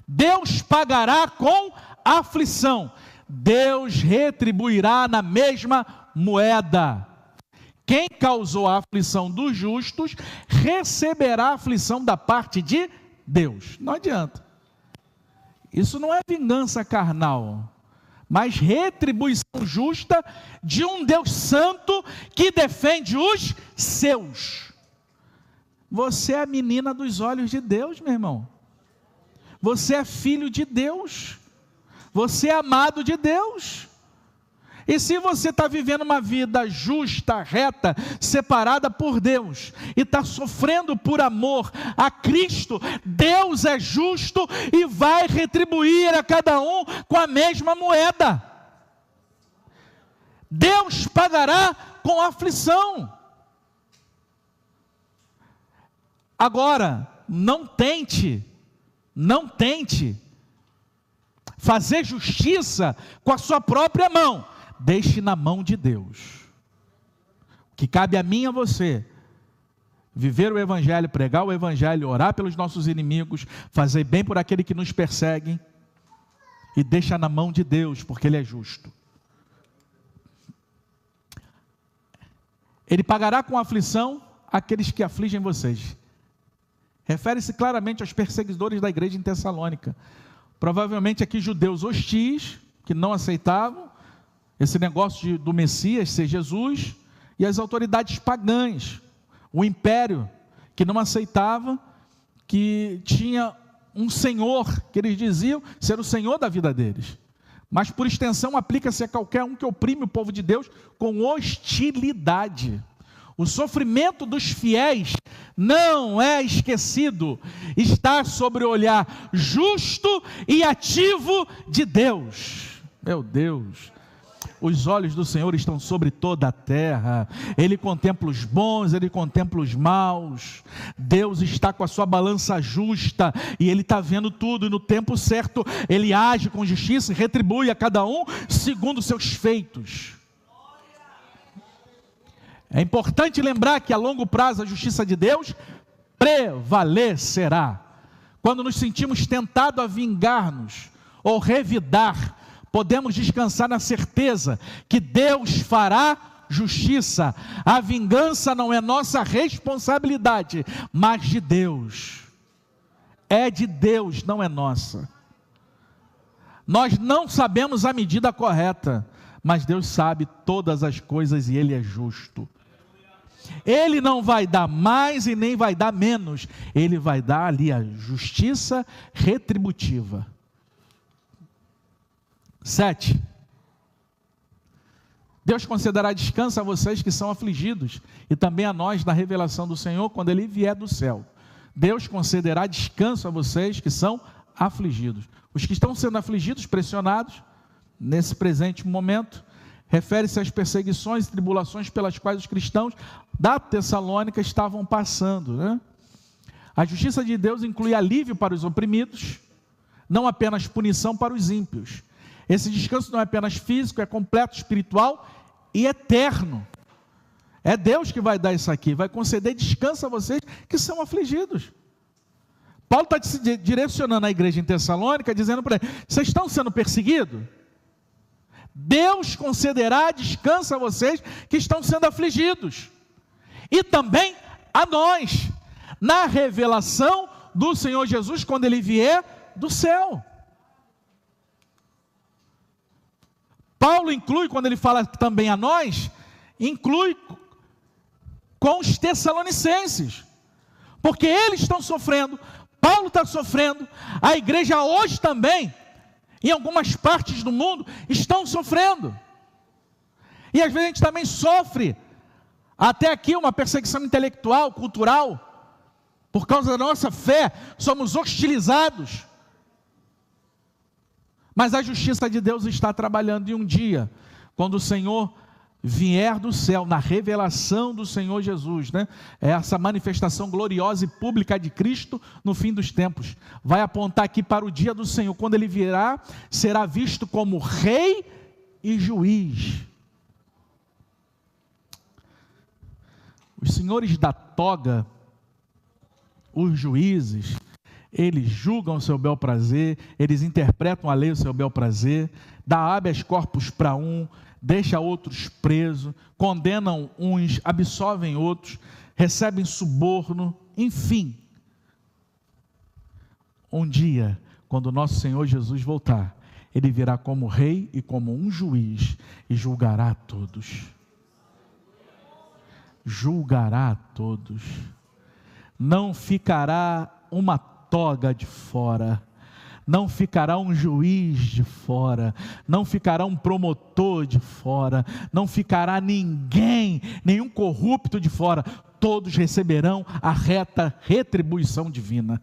Deus pagará com aflição. Deus retribuirá na mesma moeda. Quem causou a aflição dos justos, receberá a aflição da parte de Deus. Não adianta. Isso não é vingança carnal, mas retribuição justa de um Deus santo que defende os seus. Você é a menina dos olhos de Deus, meu irmão. Você é filho de Deus. Você é amado de Deus. E se você está vivendo uma vida justa, reta, separada por Deus, e está sofrendo por amor a Cristo, Deus é justo e vai retribuir a cada um com a mesma moeda. Deus pagará com aflição. Agora, não tente fazer justiça com a sua própria mão. Deixe na mão de Deus. O que cabe a mim e a você: viver o Evangelho, pregar o Evangelho, orar pelos nossos inimigos, fazer bem por aquele que nos persegue, e deixa na mão de Deus, porque Ele é justo. Ele pagará com aflição aqueles que afligem vocês. Refere-se claramente aos perseguidores da igreja em Tessalônica. Provavelmente aqui judeus hostis, que não aceitavam esse negócio do Messias ser Jesus, e as autoridades pagãs, o império, que não aceitava que tinha um Senhor, que eles diziam ser o Senhor da vida deles. Mas por extensão aplica-se a qualquer um que oprime o povo de Deus com hostilidade. O sofrimento dos fiéis não é esquecido, está sobre o olhar justo e ativo de Deus. Meu Deus, os olhos do Senhor estão sobre toda a terra. Ele contempla os bons, Ele contempla os maus. Deus está com a sua balança justa e Ele está vendo tudo, e no tempo certo Ele age com justiça e retribui a cada um segundo os seus feitos. É importante lembrar que a longo prazo a justiça de Deus prevalecerá. Quando nos sentimos tentados a vingar-nos ou revidar, podemos descansar na certeza que Deus fará justiça. A vingança não é nossa responsabilidade, mas de Deus. É de Deus, não é nossa. Nós não sabemos a medida correta, mas Deus sabe todas as coisas e Ele é justo. Ele não vai dar mais e nem vai dar menos. Ele vai dar ali a justiça retributiva. 7. Deus concederá descanso a vocês que são afligidos, e também a nós na revelação do Senhor, quando Ele vier do céu. Deus concederá descanso a vocês que são afligidos. Os que estão sendo afligidos, pressionados, nesse presente momento, refere-se às perseguições e tribulações pelas quais os cristãos da Tessalônica estavam passando, né? A justiça de Deus inclui alívio para os oprimidos, não apenas punição para os ímpios. Esse descanso não é apenas físico, é completo, espiritual e eterno. É Deus que vai dar isso aqui, vai conceder descanso a vocês que são afligidos. Paulo está direcionando a igreja em Tessalônica, dizendo para eles: vocês estão sendo perseguidos? Deus concederá descanso a vocês que estão sendo afligidos, e também a nós, na revelação do Senhor Jesus, quando Ele vier do céu. Paulo inclui, quando ele fala também a nós, inclui com os tessalonicenses, porque eles estão sofrendo, Paulo está sofrendo, a igreja hoje também, em algumas partes do mundo, estão sofrendo. E às vezes a gente também sofre Até aqui uma perseguição intelectual, cultural, por causa da nossa fé, somos hostilizados. Mas a justiça de Deus está trabalhando, e um dia, quando o Senhor vier do céu, na revelação do Senhor Jesus, né? Essa manifestação gloriosa e pública de Cristo no fim dos tempos, vai apontar aqui para o dia do Senhor. Quando Ele virá, será visto como Rei e Juiz. Os senhores da toga, os juízes, eles julgam o seu bel prazer, eles interpretam a lei ao seu bel prazer, dá habeas corpus para um, deixa outros presos, condenam uns, absolvem outros, recebem suborno, enfim. Um dia, quando o nosso Senhor Jesus voltar, Ele virá como rei e como um juiz e julgará a todos. Julgará a todos. Não ficará uma toga de fora. Não ficará um juiz de fora, não ficará um promotor de fora, não ficará ninguém, nenhum corrupto de fora, todos receberão a reta retribuição divina.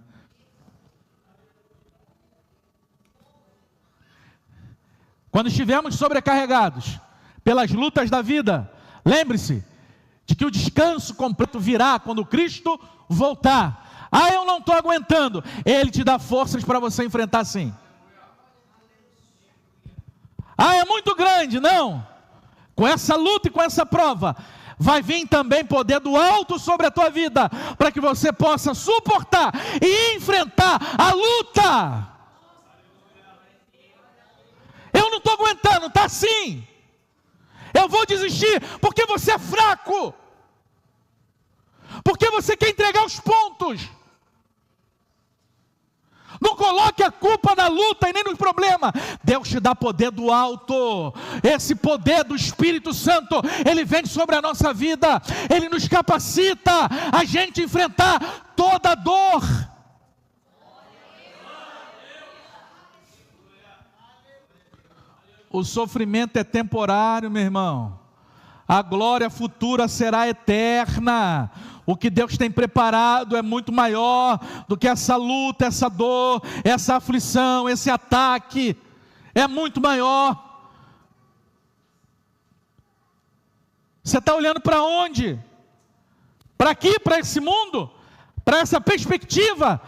Quando estivermos sobrecarregados pelas lutas da vida, lembre-se de que o descanso completo virá quando Cristo voltar. Eu não estou aguentando. Ele te dá forças para você enfrentar sim. É muito grande. Não. Com essa luta e com essa prova, vai vir também poder do alto sobre a tua vida, para que você possa suportar e enfrentar a luta. Eu não estou aguentando, está assim. Eu vou desistir, porque você é fraco. Porque você quer entregar os pontos. Não coloque a culpa na luta e nem no problema. Deus te dá poder do alto. Esse poder do Espírito Santo, ele vem sobre a nossa vida. Ele nos capacita a gente enfrentar toda dor. O sofrimento é temporário, meu irmão. A glória futura será eterna. O que Deus tem preparado é muito maior do que essa luta, essa dor, essa aflição, esse ataque. É muito maior. Você está olhando para onde? Para aqui, para esse mundo? Para essa perspectiva?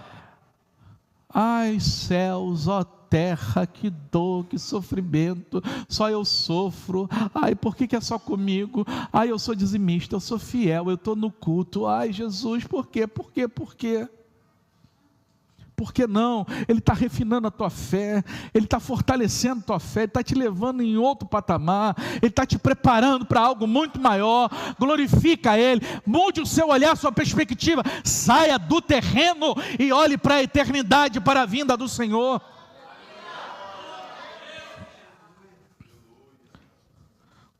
Ai, céus, ó terra, que dor, que sofrimento, só eu sofro. Ai, por que é só comigo? Ai, eu sou dizimista, eu sou fiel, eu estou no culto. Ai, Jesus, por quê? Por quê? Por quê? Por que não? Ele está refinando a tua fé, Ele está fortalecendo a tua fé, Ele está te levando em outro patamar, Ele está te preparando para algo muito maior. Glorifica Ele, mude o seu olhar, a sua perspectiva, saia do terreno e olhe para a eternidade, para a vinda do Senhor.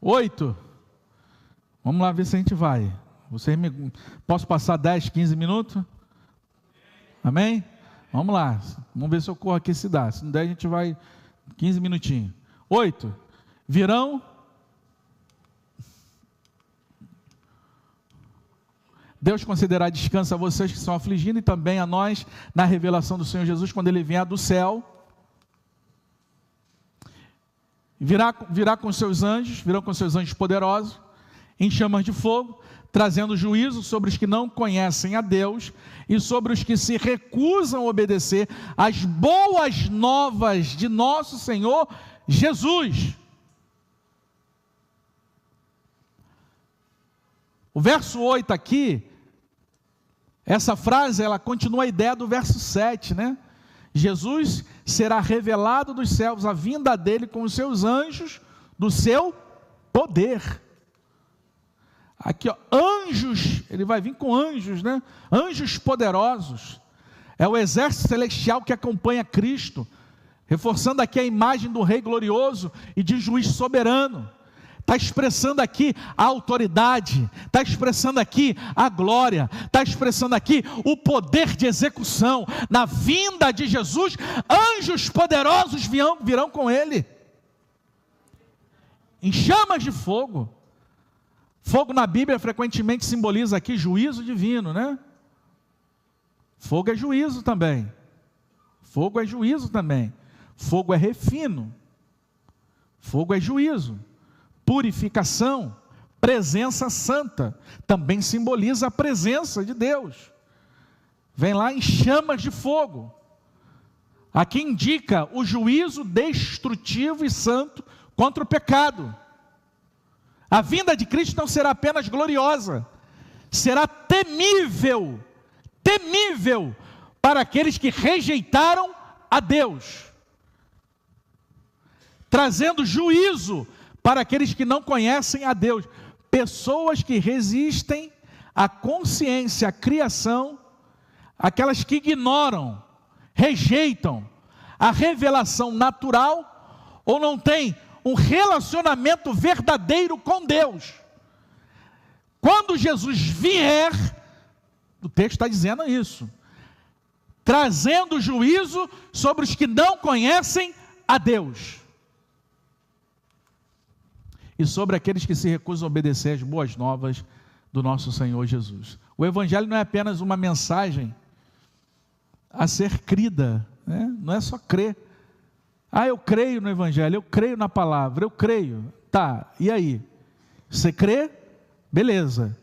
Oito. Vamos lá ver se a gente vai. Posso passar 10, 15 minutos? Amém? Vamos lá. Vamos ver se eu corro aqui se dá. Se não der, a gente vai 15 minutinhos. 8. Virão. Deus concederá descanso a vocês que estão afligindo e também a nós na revelação do Senhor Jesus quando Ele vier do céu. Virá com seus anjos, virão com seus anjos poderosos, em chamas de fogo, trazendo juízo sobre os que não conhecem a Deus e sobre os que se recusam a obedecer às boas novas de nosso Senhor Jesus. O verso 8 aqui, essa frase, ela continua a ideia do verso 7, né? Jesus será revelado dos céus, a vinda dele com os seus anjos do seu poder. Aqui, ó, anjos, ele vai vir com anjos, né? Anjos poderosos. É o exército celestial que acompanha Cristo, reforçando aqui a imagem do Rei glorioso e de juiz soberano. Está expressando aqui a autoridade, está expressando aqui a glória, está expressando aqui o poder de execução. Na vinda de Jesus, anjos poderosos virão com ele, em chamas de fogo. Fogo na Bíblia frequentemente simboliza aqui juízo divino, né? Fogo é juízo também. Fogo é juízo também. Fogo é refino. Fogo é juízo. Purificação. Presença santa. Também simboliza a presença de Deus. Vem lá em chamas de fogo. Aqui indica o juízo destrutivo e santo contra o pecado. A vinda de Cristo não será apenas gloriosa, será temível, temível para aqueles que rejeitaram a Deus, trazendo juízo para aqueles que não conhecem a Deus, pessoas que resistem à consciência, à criação, aquelas que ignoram, rejeitam a revelação natural ou não têm um relacionamento verdadeiro com Deus. Quando Jesus vier, o texto está dizendo isso, trazendo juízo sobre os que não conhecem a Deus e sobre aqueles que se recusam a obedecer às boas novas do nosso Senhor Jesus. O Evangelho não é apenas uma mensagem a ser crida, né? Não é só crer. Eu creio no Evangelho, eu creio na palavra, eu creio. Tá, e aí? Você crê? Beleza.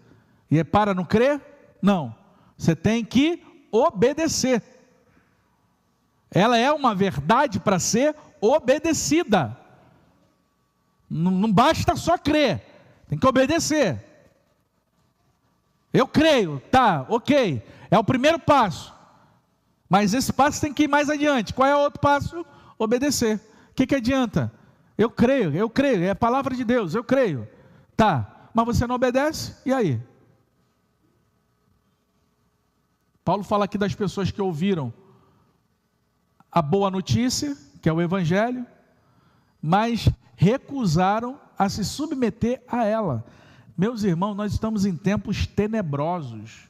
E é para não crer? Não. Você tem que obedecer. Ela é uma verdade para ser obedecida. Não basta só crer, tem que obedecer. Eu creio, tá, ok. É o primeiro passo. Mas esse passo tem que ir mais adiante. Qual é o outro passo? Obedecer. O que adianta? Eu creio, é a palavra de Deus, eu creio. Tá, mas você não obedece? E aí? Paulo fala aqui das pessoas que ouviram a boa notícia, que é o Evangelho, mas recusaram a se submeter a ela. Meus irmãos, nós estamos em tempos tenebrosos.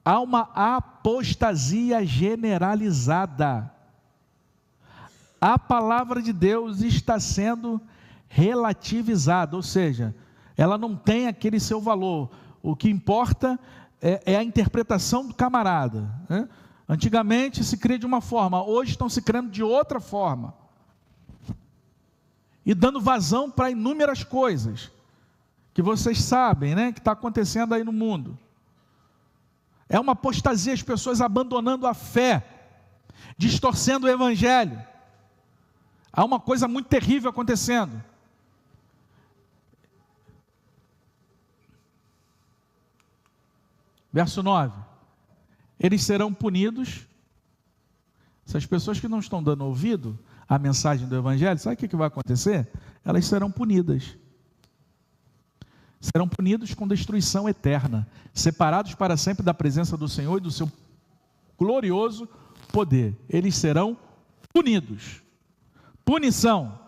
Há uma apostasia generalizada. A palavra de Deus está sendo relativizada, ou seja, ela não tem aquele seu valor. O que importa é a interpretação do camarada, né? Antigamente se cria de uma forma, hoje estão se criando de outra forma. E dando vazão para inúmeras coisas, que vocês sabem, né, que está acontecendo aí no mundo. É uma apostasia, as pessoas abandonando a fé, distorcendo o Evangelho. Há uma coisa muito terrível acontecendo. Verso 9. Eles serão punidos. Essas pessoas que não estão dando ouvido à mensagem do Evangelho, sabe o que vai acontecer? Elas serão punidas. Serão punidos com destruição eterna, separados para sempre da presença do Senhor e do seu glorioso poder. Eles serão punidos. Punição,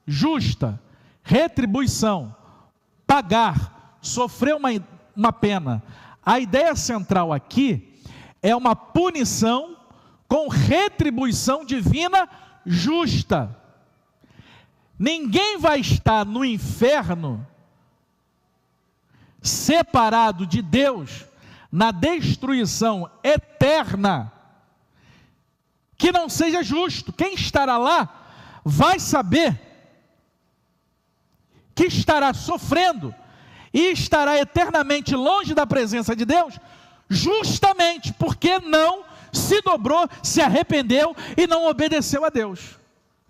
justa, retribuição, pagar, sofrer uma pena. A ideia central aqui é uma punição com retribuição divina justa. Ninguém vai estar no inferno separado de Deus na destruição eterna que não seja justo. Quem estará lá vai saber que estará sofrendo e estará eternamente longe da presença de Deus, justamente porque não se dobrou, se arrependeu e não obedeceu a Deus.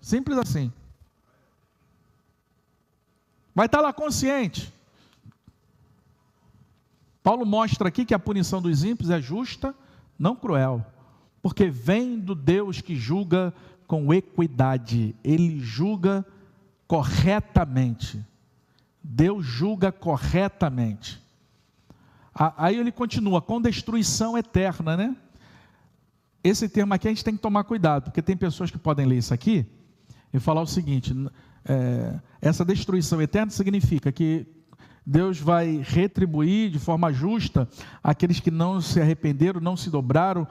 Simples assim. Vai estar lá consciente. Paulo mostra aqui que a punição dos ímpios é justa, não cruel, porque vem do Deus que julga com equidade. Ele julga corretamente. Deus julga corretamente. Aí ele continua, com destruição eterna, né? Esse termo aqui a gente tem que tomar cuidado, porque tem pessoas que podem ler isso aqui e falar o seguinte, essa destruição eterna significa que Deus vai retribuir de forma justa aqueles que não se arrependeram, não se dobraram,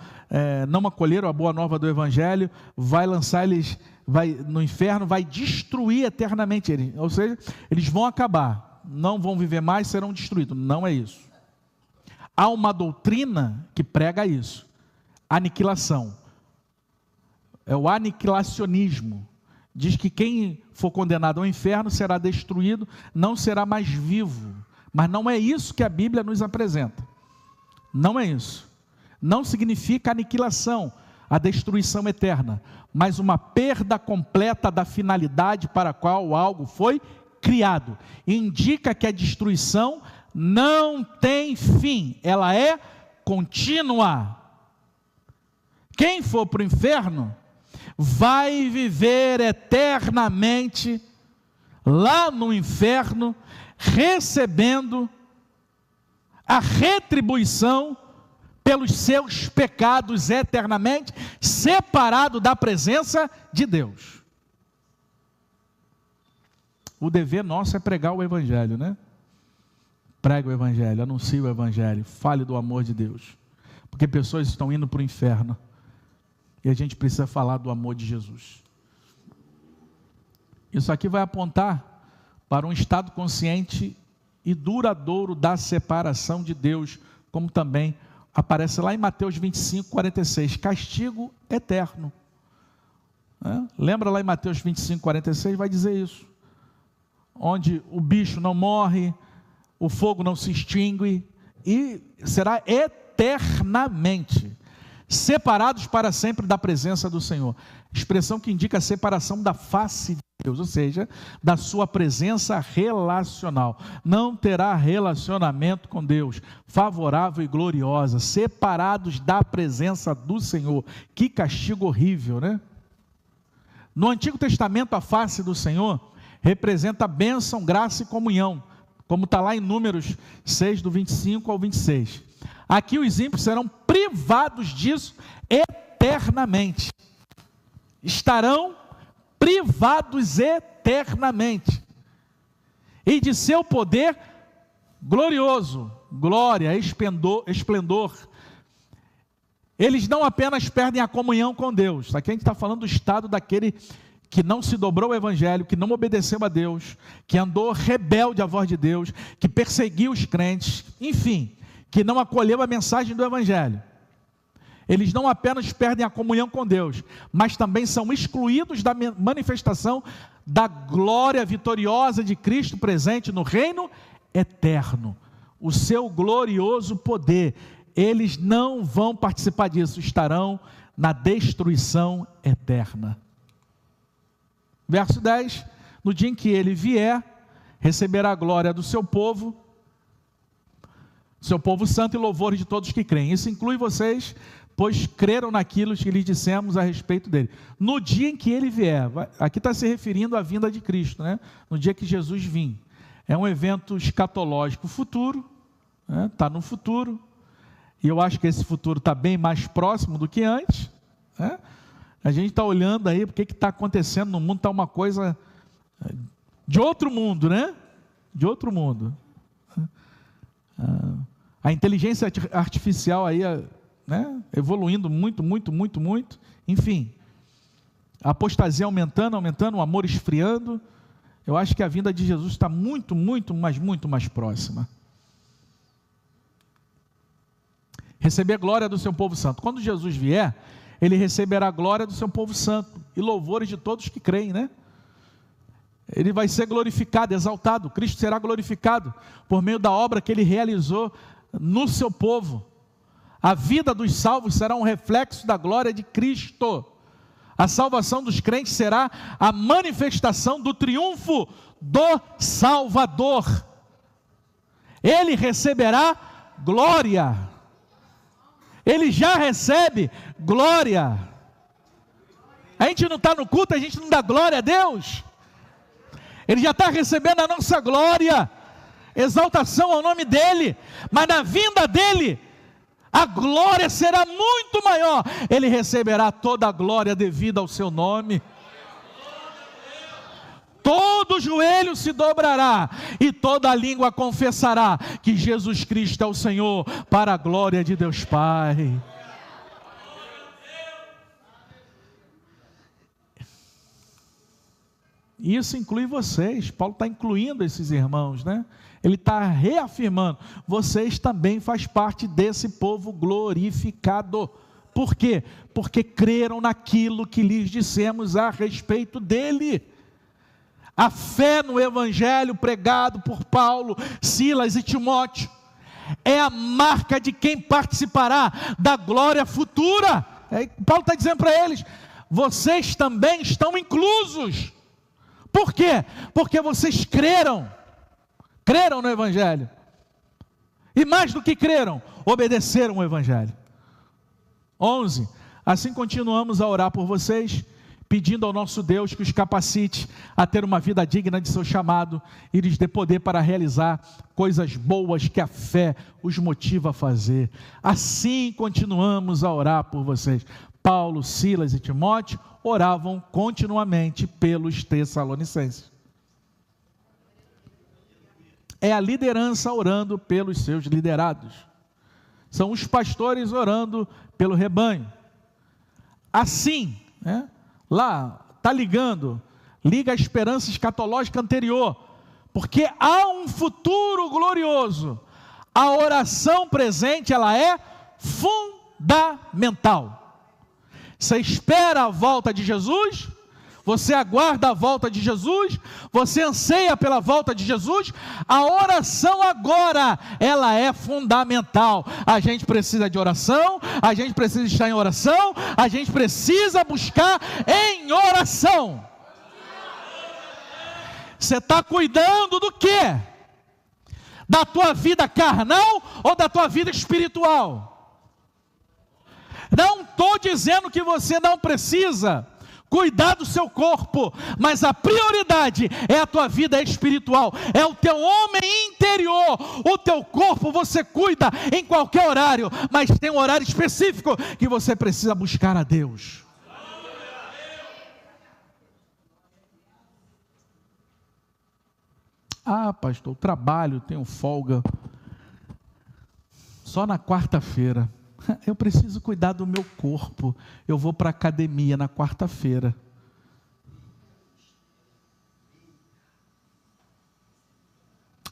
não acolheram a boa nova do Evangelho, vai lançar eles no inferno, vai destruir eternamente eles, ou seja, eles vão acabar. não vão viver mais, serão destruídos. Não é isso. Há uma doutrina que prega isso. Aniquilação. É o aniquilacionismo. Diz que quem for condenado ao inferno será destruído, não será mais vivo. Mas não é isso que a Bíblia nos apresenta. Não é isso. Não significa aniquilação, a destruição eterna, mas uma perda completa da finalidade para a qual algo foi criado. Indica que a destruição não tem fim, ela é contínua. Quem for para o inferno vai viver eternamente lá no inferno, recebendo a retribuição pelos seus pecados eternamente, separado da presença de Deus. O dever nosso é pregar o Evangelho, né? Pregue o Evangelho, anuncie o Evangelho, fale do amor de Deus, porque pessoas estão indo para o inferno, e a gente precisa falar do amor de Jesus. Isso aqui vai apontar para um estado consciente e duradouro da separação de Deus, como também aparece lá em Mateus 25, 46, castigo eterno. Lembra lá em Mateus 25, 46, vai dizer isso. Onde o bicho não morre, o fogo não se extingue, e será eternamente separados para sempre da presença do Senhor. Expressão que indica a separação da face de Deus, ou seja, da sua presença relacional. Não terá relacionamento com Deus, favorável e gloriosa, separados da presença do Senhor. Que castigo horrível, né? No Antigo Testamento, a face do Senhor representa bênção, graça e comunhão, como está lá em Números 6, do 25 ao 26. Aqui os ímpios serão privados disso eternamente. Estarão privados eternamente. E de seu poder glorioso, glória, esplendor. Eles não apenas perdem a comunhão com Deus. Aqui a gente está falando do estado daquele que não se dobrou ao Evangelho, que não obedeceu a Deus, que andou rebelde à voz de Deus, que perseguiu os crentes, enfim, que não acolheu a mensagem do Evangelho. Eles não apenas perdem a comunhão com Deus, mas também são excluídos da manifestação da glória vitoriosa de Cristo presente no reino eterno. O seu glorioso poder, eles não vão participar disso, estarão na destruição eterna. Verso 10, no dia em que ele vier, receberá a glória do seu povo santo e louvores de todos que creem. Isso inclui vocês, pois creram naquilo que lhes dissemos a respeito dele. No dia em que ele vier, aqui está se referindo à vinda de Cristo, né? No dia que Jesus vir. É um evento escatológico futuro, está no futuro, e eu acho que esse futuro está bem mais próximo do que antes, né? A gente está olhando aí, porque que está acontecendo no mundo, está uma coisa de outro mundo, né? De outro mundo. A inteligência artificial aí, né? Evoluindo muito, enfim. A apostasia aumentando, o amor esfriando. Eu acho que a vinda de Jesus está muito mais próxima. Receber a glória do seu povo santo. Quando Jesus vier, ele receberá a glória do seu povo santo e louvores de todos que creem, né? Ele vai ser glorificado, exaltado. Cristo será glorificado por meio da obra que ele realizou no seu povo. A vida dos salvos será um reflexo da glória de Cristo. A salvação dos crentes será a manifestação do triunfo do Salvador. Ele receberá glória. Ele já recebe glória. A gente não está no culto, a gente não dá glória a Deus. Ele já está recebendo a nossa glória, exaltação ao nome dEle, mas na vinda dEle, a glória será muito maior. Ele receberá toda a glória devida ao seu nome. Todo joelho se dobrará e toda língua confessará que Jesus Cristo é o Senhor, para a glória de Deus Pai. E isso inclui vocês. Paulo está incluindo esses irmãos, né? Ele está reafirmando, vocês também fazem parte desse povo glorificado. Por quê? Porque creram naquilo que lhes dissemos a respeito dele. A fé no evangelho pregado por Paulo, Silas e Timóteo é a marca de quem participará da glória futura. Paulo está dizendo para eles, vocês também estão inclusos. Por quê? Porque vocês creram no evangelho. E mais do que creram, obedeceram o evangelho. 11. Assim continuamos a orar por vocês, pedindo ao nosso Deus que os capacite a ter uma vida digna de seu chamado e lhes dê poder para realizar coisas boas que a fé os motiva a fazer. Assim continuamos a orar por vocês. Paulo, Silas e Timóteo oravam continuamente pelos tessalonicenses. É a liderança orando pelos seus liderados. São os pastores orando pelo rebanho. Assim, né? Lá, está ligando, liga a esperança escatológica anterior, porque há um futuro glorioso. A oração presente, ela é fundamental. Você espera a volta de Jesus, você aguarda a volta de Jesus, você anseia pela volta de Jesus. A oração agora, ela é fundamental. A gente precisa de oração, a gente precisa estar em oração, a gente precisa buscar em oração. Você está cuidando do quê? Da tua vida carnal ou da tua vida espiritual? Não estou dizendo que você não precisa cuidar do seu corpo, mas a prioridade é a tua vida espiritual, é o teu homem interior. O teu corpo você cuida em qualquer horário, mas tem um horário específico que você precisa buscar a Deus. Ah, pastor, trabalho, tenho folga só na quarta-feira. Eu preciso cuidar do meu corpo. Eu vou para a academia na quarta-feira.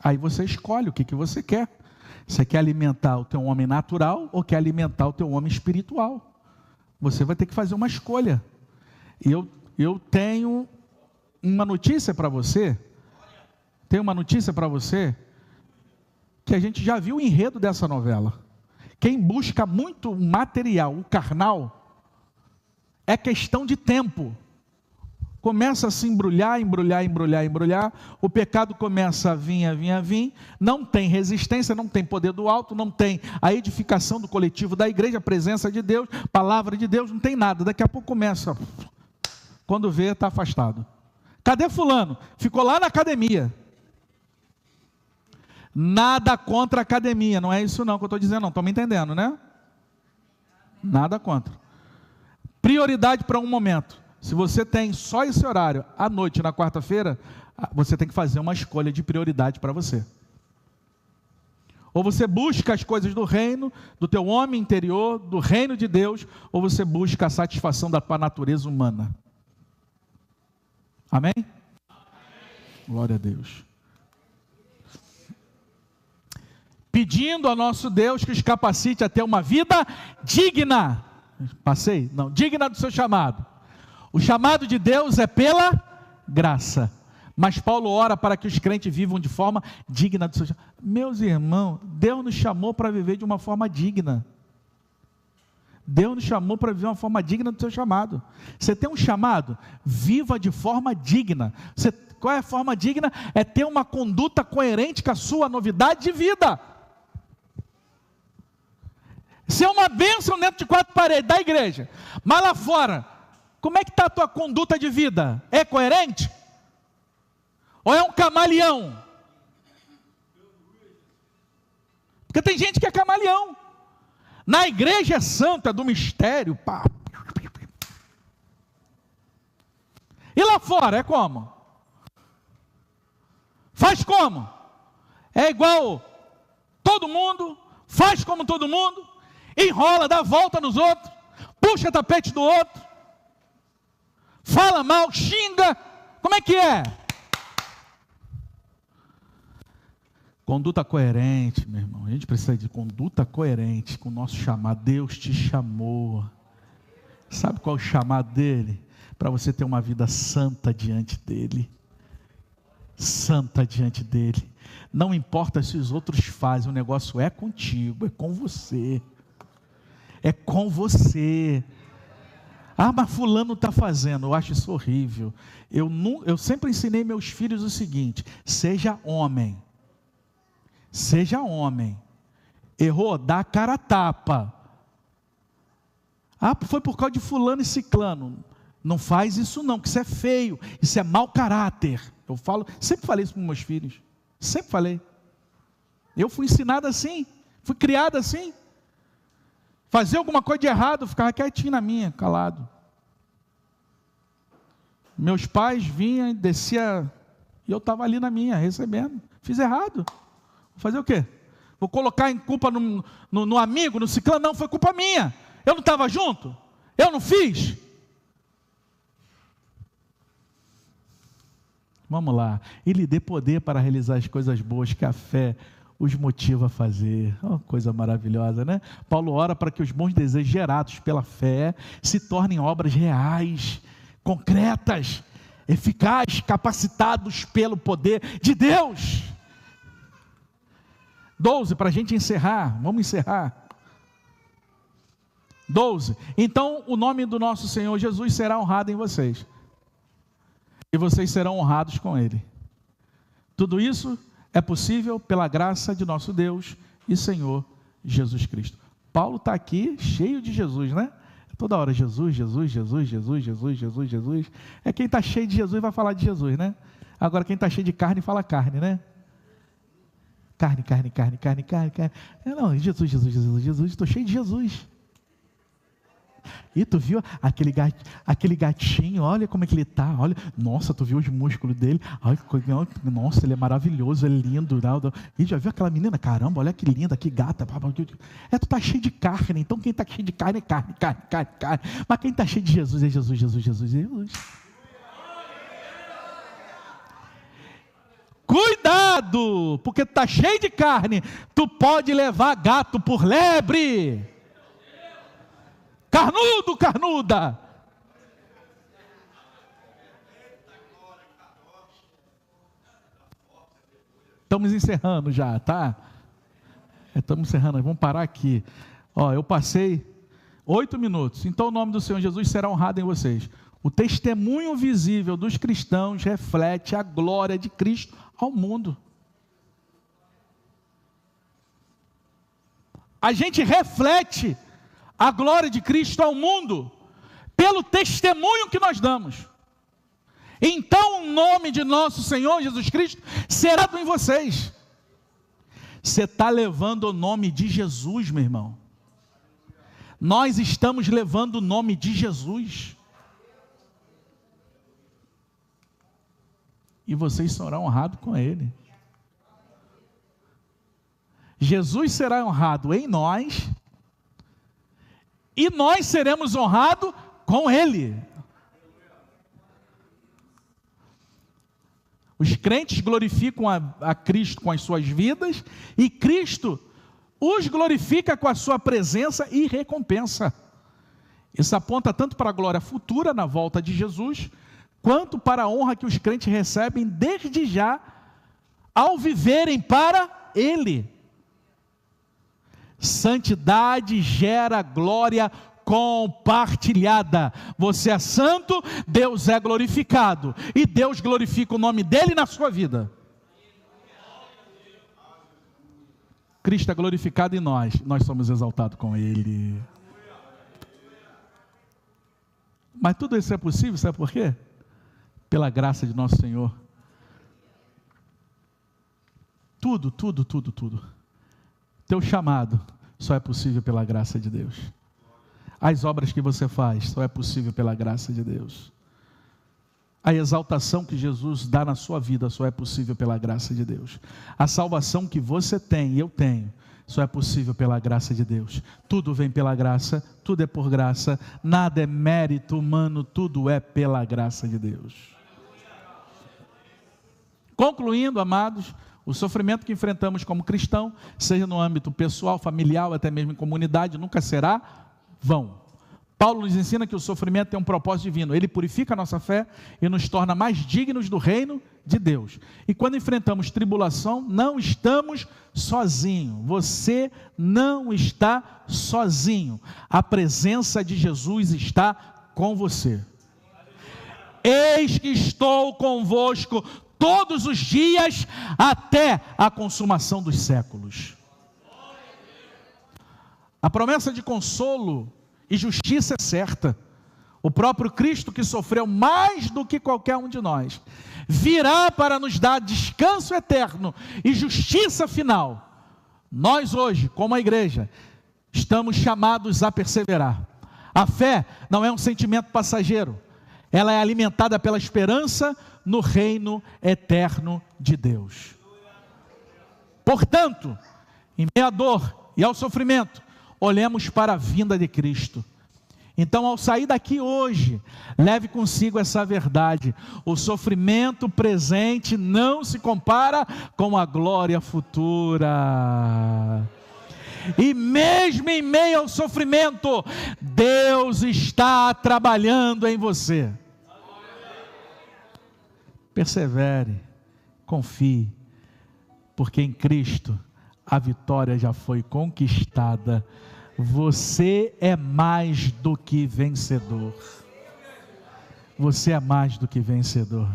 Aí você escolhe o que você quer. Você quer alimentar o teu homem natural ou quer alimentar o teu homem espiritual? Você vai ter que fazer uma escolha. E eu tenho uma notícia para você. Tenho uma notícia para você que a gente já viu o enredo dessa novela. Quem busca muito o material, o carnal, é questão de tempo. Começa a se embrulhar, o pecado começa a vir, não tem resistência, não tem poder do alto, não tem a edificação do coletivo da igreja, a presença de Deus, palavra de Deus, não tem nada. Daqui a pouco começa, quando vê, está afastado. Cadê fulano? Ficou lá na academia. Nada contra a academia, não é isso não que eu estou dizendo, não, estão me entendendo, né? Nada contra. Prioridade para um momento. Se você tem só esse horário, à noite, na quarta-feira, você tem que fazer uma escolha de prioridade para você. Ou você busca as coisas do reino, do teu homem interior, do reino de Deus, ou você busca a satisfação da tua natureza humana. Amém? Amém. Glória a Deus. Pedindo a nosso Deus que os capacite a ter uma vida digna. Passei? Não, digna do seu chamado. O chamado de Deus é pela graça. Mas Paulo ora para que os crentes vivam de forma digna do seu chamado. Meus irmãos, Deus nos chamou para viver de uma forma digna. Deus nos chamou para viver de uma forma digna do seu chamado. Você tem um chamado? Viva de forma digna. Qual é a forma digna? É ter uma conduta coerente com a sua novidade de vida. Ser uma bênção dentro de quatro paredes da igreja, mas lá fora, como é que está a tua conduta de vida? É coerente? Ou é um camaleão? Porque tem gente que é camaleão. Na igreja santa do mistério, pá. E lá fora é como? Faz como? É igual todo mundo, faz como todo mundo, enrola, dá volta nos outros, puxa tapete do outro, fala mal, xinga, Como é que é? Conduta coerente, meu irmão. A gente precisa de conduta coerente com o nosso chamado. Deus te chamou. Sabe qual é o chamado dele? Para você ter uma vida santa diante dele. Santa diante dele. Não importa se os outros fazem, o negócio é contigo, é com você. É com você. Ah, mas fulano está fazendo. Eu acho isso horrível. Eu sempre ensinei meus filhos o seguinte: seja homem. Seja homem. Errou, dá a cara a tapa. Ah, foi por causa de fulano e ciclano. Não faz isso não, que isso é feio. Isso é mau caráter. Eu falo, sempre falei isso para meus filhos. Sempre falei. Eu fui ensinado assim. Fui criado assim. Fazer alguma coisa de errado, ficava quietinho na minha, calado. Meus pais vinham e desciam, e eu estava ali na minha, recebendo. Fiz errado. Vou fazer o quê? Vou colocar em culpa no amigo, no ciclano? Não, foi culpa minha. Eu não estava junto? Eu não fiz? Vamos lá. E lhe dê poder para realizar as coisas boas que a fé os motiva a fazer. Oh, coisa maravilhosa, né? Paulo ora para que os bons desejos gerados pela fé se tornem obras reais, concretas, eficazes, capacitados pelo poder de Deus. 12, para a gente encerrar, vamos encerrar. 12, então o nome do nosso Senhor Jesus será honrado em vocês, e vocês serão honrados com Ele. Tudo isso é possível pela graça de nosso Deus e Senhor Jesus Cristo. Paulo está aqui cheio de Jesus, né? Toda hora Jesus, Jesus, Jesus, Jesus, Jesus, Jesus, Jesus. É quem está cheio de Jesus vai falar de Jesus, né? Agora quem está cheio de carne fala carne, né? Carne, carne, carne, carne, carne, carne. Não, Jesus, Jesus, Jesus, Jesus, estou cheio de Jesus. E tu viu aquele gatinho, olha como é que ele está, olha, nossa, tu viu os músculos dele, ai, nossa, ele é maravilhoso, ele é lindo, e já viu aquela menina, caramba, olha que linda, que gata, tu está cheio de carne, então quem está cheio de carne é carne, carne, carne, carne, mas quem está cheio de Jesus é Jesus, Jesus, Jesus, Jesus. Cuidado, porque tu está cheio de carne, tu pode levar gato por lebre. Carnudo, carnuda. Estamos encerrando já, tá? Estamos encerrando, vamos parar aqui. Ó, eu passei 8 minutos. Então o nome do Senhor Jesus será honrado em vocês. O testemunho visível dos cristãos reflete a glória de Cristo ao mundo. A gente reflete a glória de Cristo ao mundo pelo testemunho que nós damos. Então o nome de nosso Senhor Jesus Cristo será em vocês. Você está levando o nome de Jesus, meu irmão. Nós estamos levando o nome de Jesus. E vocês serão honrados com Ele. Jesus será honrado em nós, e nós seremos honrados com Ele. Os crentes glorificam a Cristo com as suas vidas, e Cristo os glorifica com a sua presença e recompensa. Isso aponta tanto para a glória futura na volta de Jesus, quanto para a honra que os crentes recebem desde já, ao viverem para Ele. Santidade gera glória compartilhada. Você é santo, Deus é glorificado, e Deus glorifica o nome dele na sua vida. Cristo é glorificado em nós somos exaltados com Ele. Mas tudo isso é possível, sabe por quê? Pela graça de nosso Senhor. Tudo. Teu chamado só é possível pela graça de Deus. As obras que você faz só é possível pela graça de Deus. A exaltação que Jesus dá na sua vida só é possível pela graça de Deus. A salvação que você tem e eu tenho só é possível pela graça de Deus. Tudo vem pela graça, tudo é por graça, nada é mérito humano, tudo é pela graça de Deus. Concluindo, amados, o sofrimento que enfrentamos como cristão, seja no âmbito pessoal, familiar, até mesmo em comunidade, nunca será vão. Paulo nos ensina que o sofrimento tem um propósito divino. Ele purifica a nossa fé e nos torna mais dignos do reino de Deus. E quando enfrentamos tribulação, não estamos sozinhos. Você não está sozinho. A presença de Jesus está com você. Eis que estou convosco todos os dias até a consumação dos séculos. A promessa de consolo e justiça é certa. O próprio Cristo, que sofreu mais do que qualquer um de nós, virá para nos dar descanso eterno e justiça final. Nós hoje, como a igreja, estamos chamados a perseverar. A fé não é um sentimento passageiro, ela é alimentada pela esperança no reino eterno de Deus. Portanto, em meio à dor e ao sofrimento, olhemos para a vinda de Cristo. Então, ao sair daqui hoje, leve consigo essa verdade: o sofrimento presente não se compara com a glória futura. E mesmo em meio ao sofrimento, Deus está trabalhando em você. Persevere, confie, porque em Cristo a vitória já foi conquistada. Você é mais do que vencedor. Você é mais do que vencedor.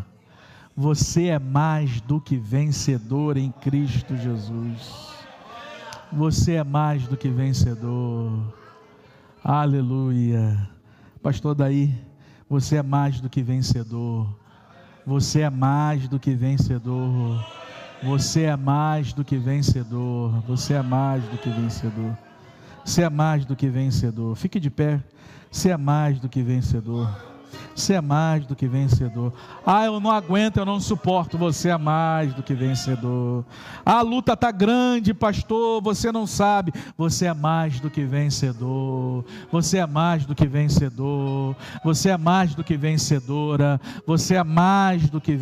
Você é mais do que vencedor em Cristo Jesus. Você é mais do que vencedor. Aleluia. Pastor Daí, você é mais do que vencedor. Você é mais do que vencedor. Você é mais do que vencedor. Você é mais do que vencedor. Você é mais do que vencedor. Fique de pé. Você é mais do que vencedor. Você é mais do que vencedor. Ah, eu não aguento, eu não suporto. Você é mais do que vencedor. Ah, a luta está grande, pastor. Você não sabe. Você é mais do que vencedor. Você é mais do que vencedor. Você é mais do que vencedora. Você é mais do que vencedor.